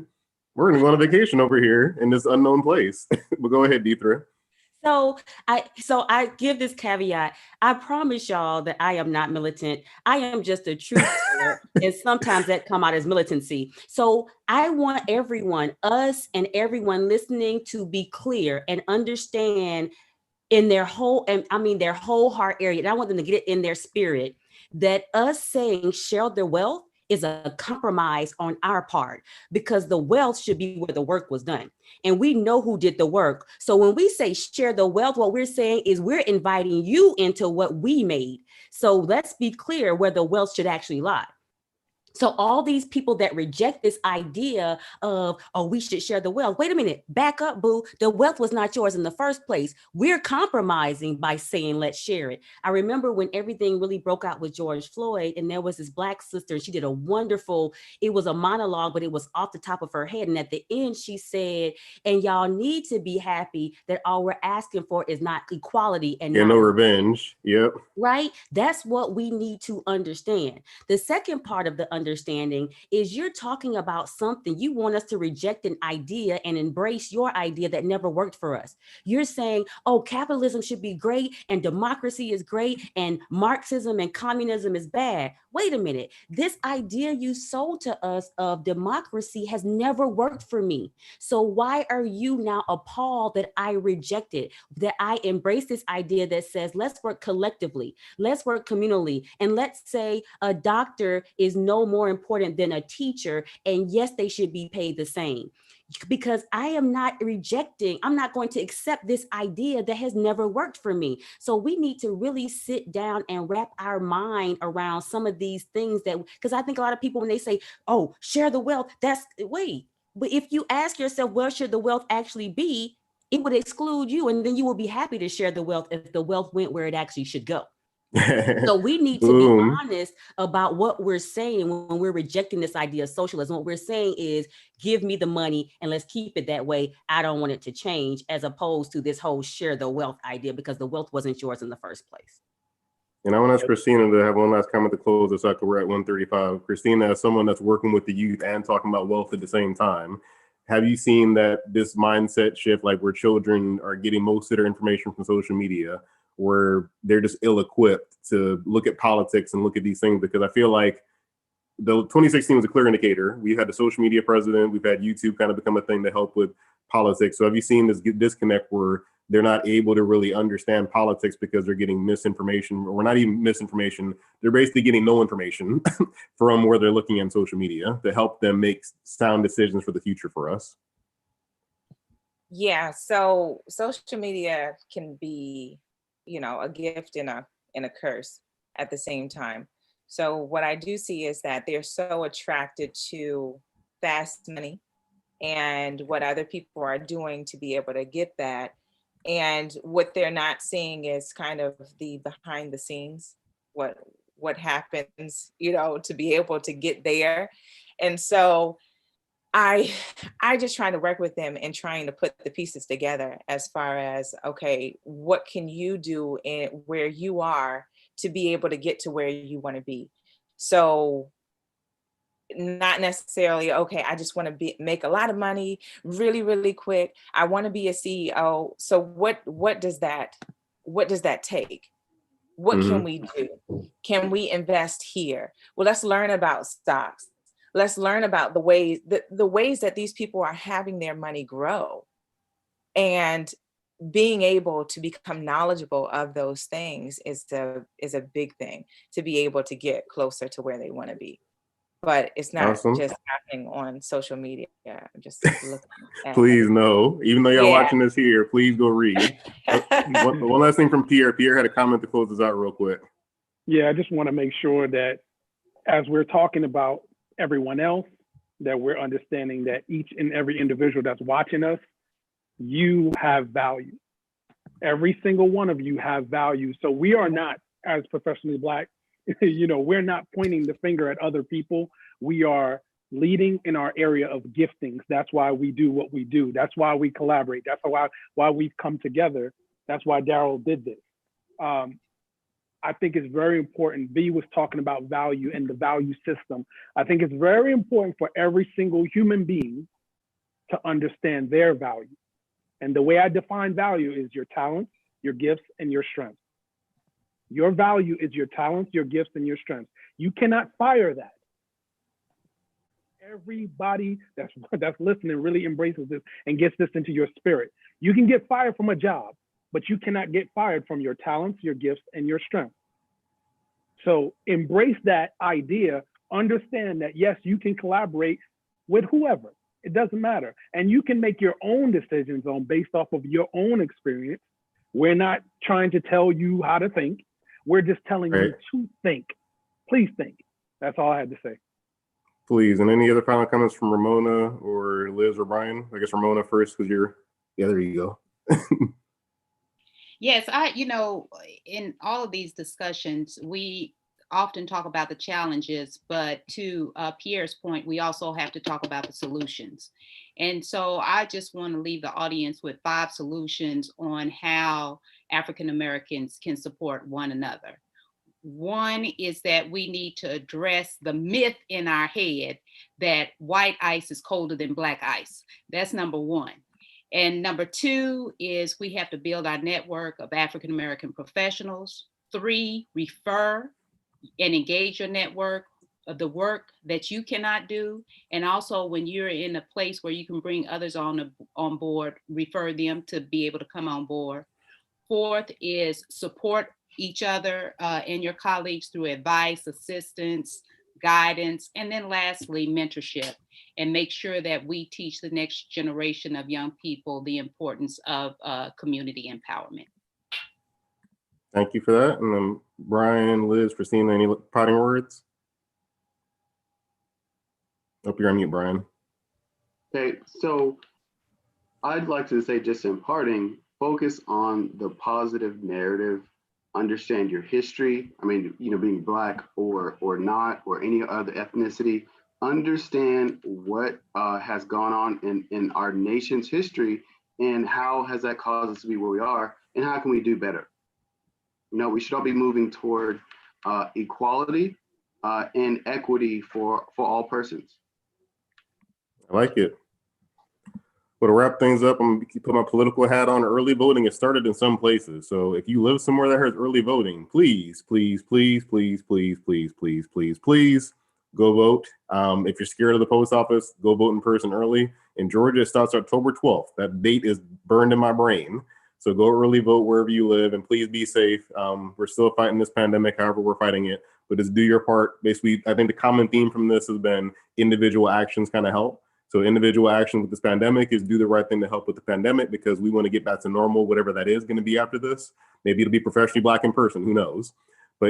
we're going to go on a vacation over here in this unknown place. But go ahead, Deetha. So I give this caveat. I promise y'all that I am not militant. I am just a truth teller, and sometimes that come out as militancy. So I want everyone, us and everyone listening, to be clear and understand in their whole, and I mean their whole heart area, and I want them to get it in their spirit, that us saying share their wealth is a compromise on our part, because the wealth should be where the work was done. And we know who did the work. So when we say share the wealth, what we're saying is we're inviting you into what we made. So let's be clear where the wealth should actually lie. So all these people that reject this idea of, oh, we should share the wealth. Wait a minute, back up, boo. The wealth was not yours in the first place. We're compromising by saying, let's share it. I remember when everything really broke out with George Floyd, and there was this Black sister, and she did a wonderful, it was a monologue, but it was off the top of her head. And at the end, she said, and y'all need to be happy that all we're asking for is not equality and no revenge. Yep. Right? That's what we need to understand. The second part of the understanding is you're talking about something. You want us to reject an idea and embrace your idea that never worked for us. You're saying, oh, capitalism should be great and democracy is great and Marxism and communism is bad. Wait a minute. This idea you sold to us of democracy has never worked for me. So why are you now appalled that I rejected, that I embrace this idea that says, let's work collectively, let's work communally, and let's say a doctor is no more important than a teacher, and yes, they should be paid the same. Because I am not rejecting, I'm not going to accept this idea that has never worked for me. So we need to really sit down and wrap our mind around some of these things that, because I think a lot of people, when they say, oh, share the wealth, but if you ask yourself, where should the wealth actually be? It would exclude you, and then you will be happy to share the wealth if the wealth went where it actually should go. So we need to be honest about what we're saying when we're rejecting this idea of socialism. What we're saying is, give me the money and let's keep it that way. I don't want it to change, as opposed to this whole share the wealth idea, because the wealth wasn't yours in the first place. And I want to ask Christina to have one last comment to close this out. We're at 1:35. Christina, as someone that's working with the youth and talking about wealth at the same time, have you seen that this mindset shift, like where children are getting most of their information from social media, where they're just ill-equipped to look at politics and look at these things? Because I feel like the 2016 was a clear indicator. We had the social media president. We've had YouTube kind of become a thing to help with politics. So have you seen this disconnect where they're not able to really understand politics because they're getting misinformation, or not even misinformation, they're basically getting no information from where they're looking on social media to help them make sound decisions for the future for us? Yeah, so social media can be, a gift and a curse at the same time. So what I do see is that they're so attracted to fast money and what other people are doing to be able to get that. And what they're not seeing is kind of the behind the scenes, what happens, to be able to get there. And so I just try to work with them and trying to put the pieces together as far as, okay, what can you do in where you are to be able to get to where you want to be? So not necessarily, okay, I just want to make a lot of money really, really quick. I want to be a CEO. So what does that take? What can we do? Can we invest here? Well, let's learn about stocks. Let's learn about the ways that these people are having their money grow, and being able to become knowledgeable of those things is a big thing to be able to get closer to where they want to be. but it's not Awesome. just happening on social media. Just looking at Please, no. Even though y'all watching this here, please go read. One last thing from Pierre. Pierre had a comment to close this out real quick. Yeah, I just want to make sure that as we're talking about everyone else, that we're understanding that each and every individual that's watching us, you have value. Every single one of you have value. So we are not, as professionally Black, we're not pointing the finger at other people. We are leading in our area of giftings. That's why we do what we do. That's why we collaborate. That's why we've come together. That's why Daryl did this. I think it's very important. V was talking about value and the value system. I think it's very important for every single human being to understand their value. And the way I define value is your talents, your gifts, and your strengths. Your value is your talents, your gifts, and your strengths. You cannot fire that. Everybody that's listening really embraces this and gets this into your spirit. You can get fired from a job, but you cannot get fired from your talents, your gifts, and your strengths. So embrace that idea. Understand that, yes, you can collaborate with whoever. It doesn't matter. And you can make your own decisions based off of your own experience. We're not trying to tell you how to think. We're just telling you to think. Please think. That's all I had to say. Please. And any other final comments from Ramona or Liz or Brian? I guess Ramona first, because there you go. Yes, in all of these discussions, we often talk about the challenges, but to Pierre's point, we also have to talk about the solutions. And so I just want to leave the audience with 5 solutions on how African Americans can support one another. One is that we need to address the myth in our head that white ice is colder than Black ice. That's number 1. And number 2 is we have to build our network of African American professionals. 3, refer and engage your network of the work that you cannot do. And also when you're in a place where you can bring others on board, refer them to be able to come on board. 4th is support each other and your colleagues through advice, assistance, guidance, and then lastly, mentorship, and make sure that we teach the next generation of young people the importance of community empowerment. Thank you for that. And then Brian, Liz, Christina, any parting words? Hope you're on mute, Brian. Okay, so I'd like to say, just in parting, focus on the positive narrative, understand your history. I mean, being Black or not, or any other ethnicity, understand what has gone on in our nation's history and how has that caused us to be where we are, and how can we do better? We should all be moving toward equality and equity for all persons. I like it. Well, to wrap things up, I'm gonna put my political hat on. Early voting has started in some places. So if you live somewhere that has early voting, please, please, please, please, please, please, please, please, please go vote. If you're scared of the post office, go vote in person early. In Georgia, it starts October 12th. That date is burned in my brain. So go early vote wherever you live, and please be safe. We're still fighting this pandemic, however we're fighting it, but just do your part. Basically, I think the common theme from this has been individual actions kind of help. So individual action with this pandemic is do the right thing to help with the pandemic, because we want to get back to normal, whatever that is going to be after this. Maybe it'll be professionally Black in person, who knows?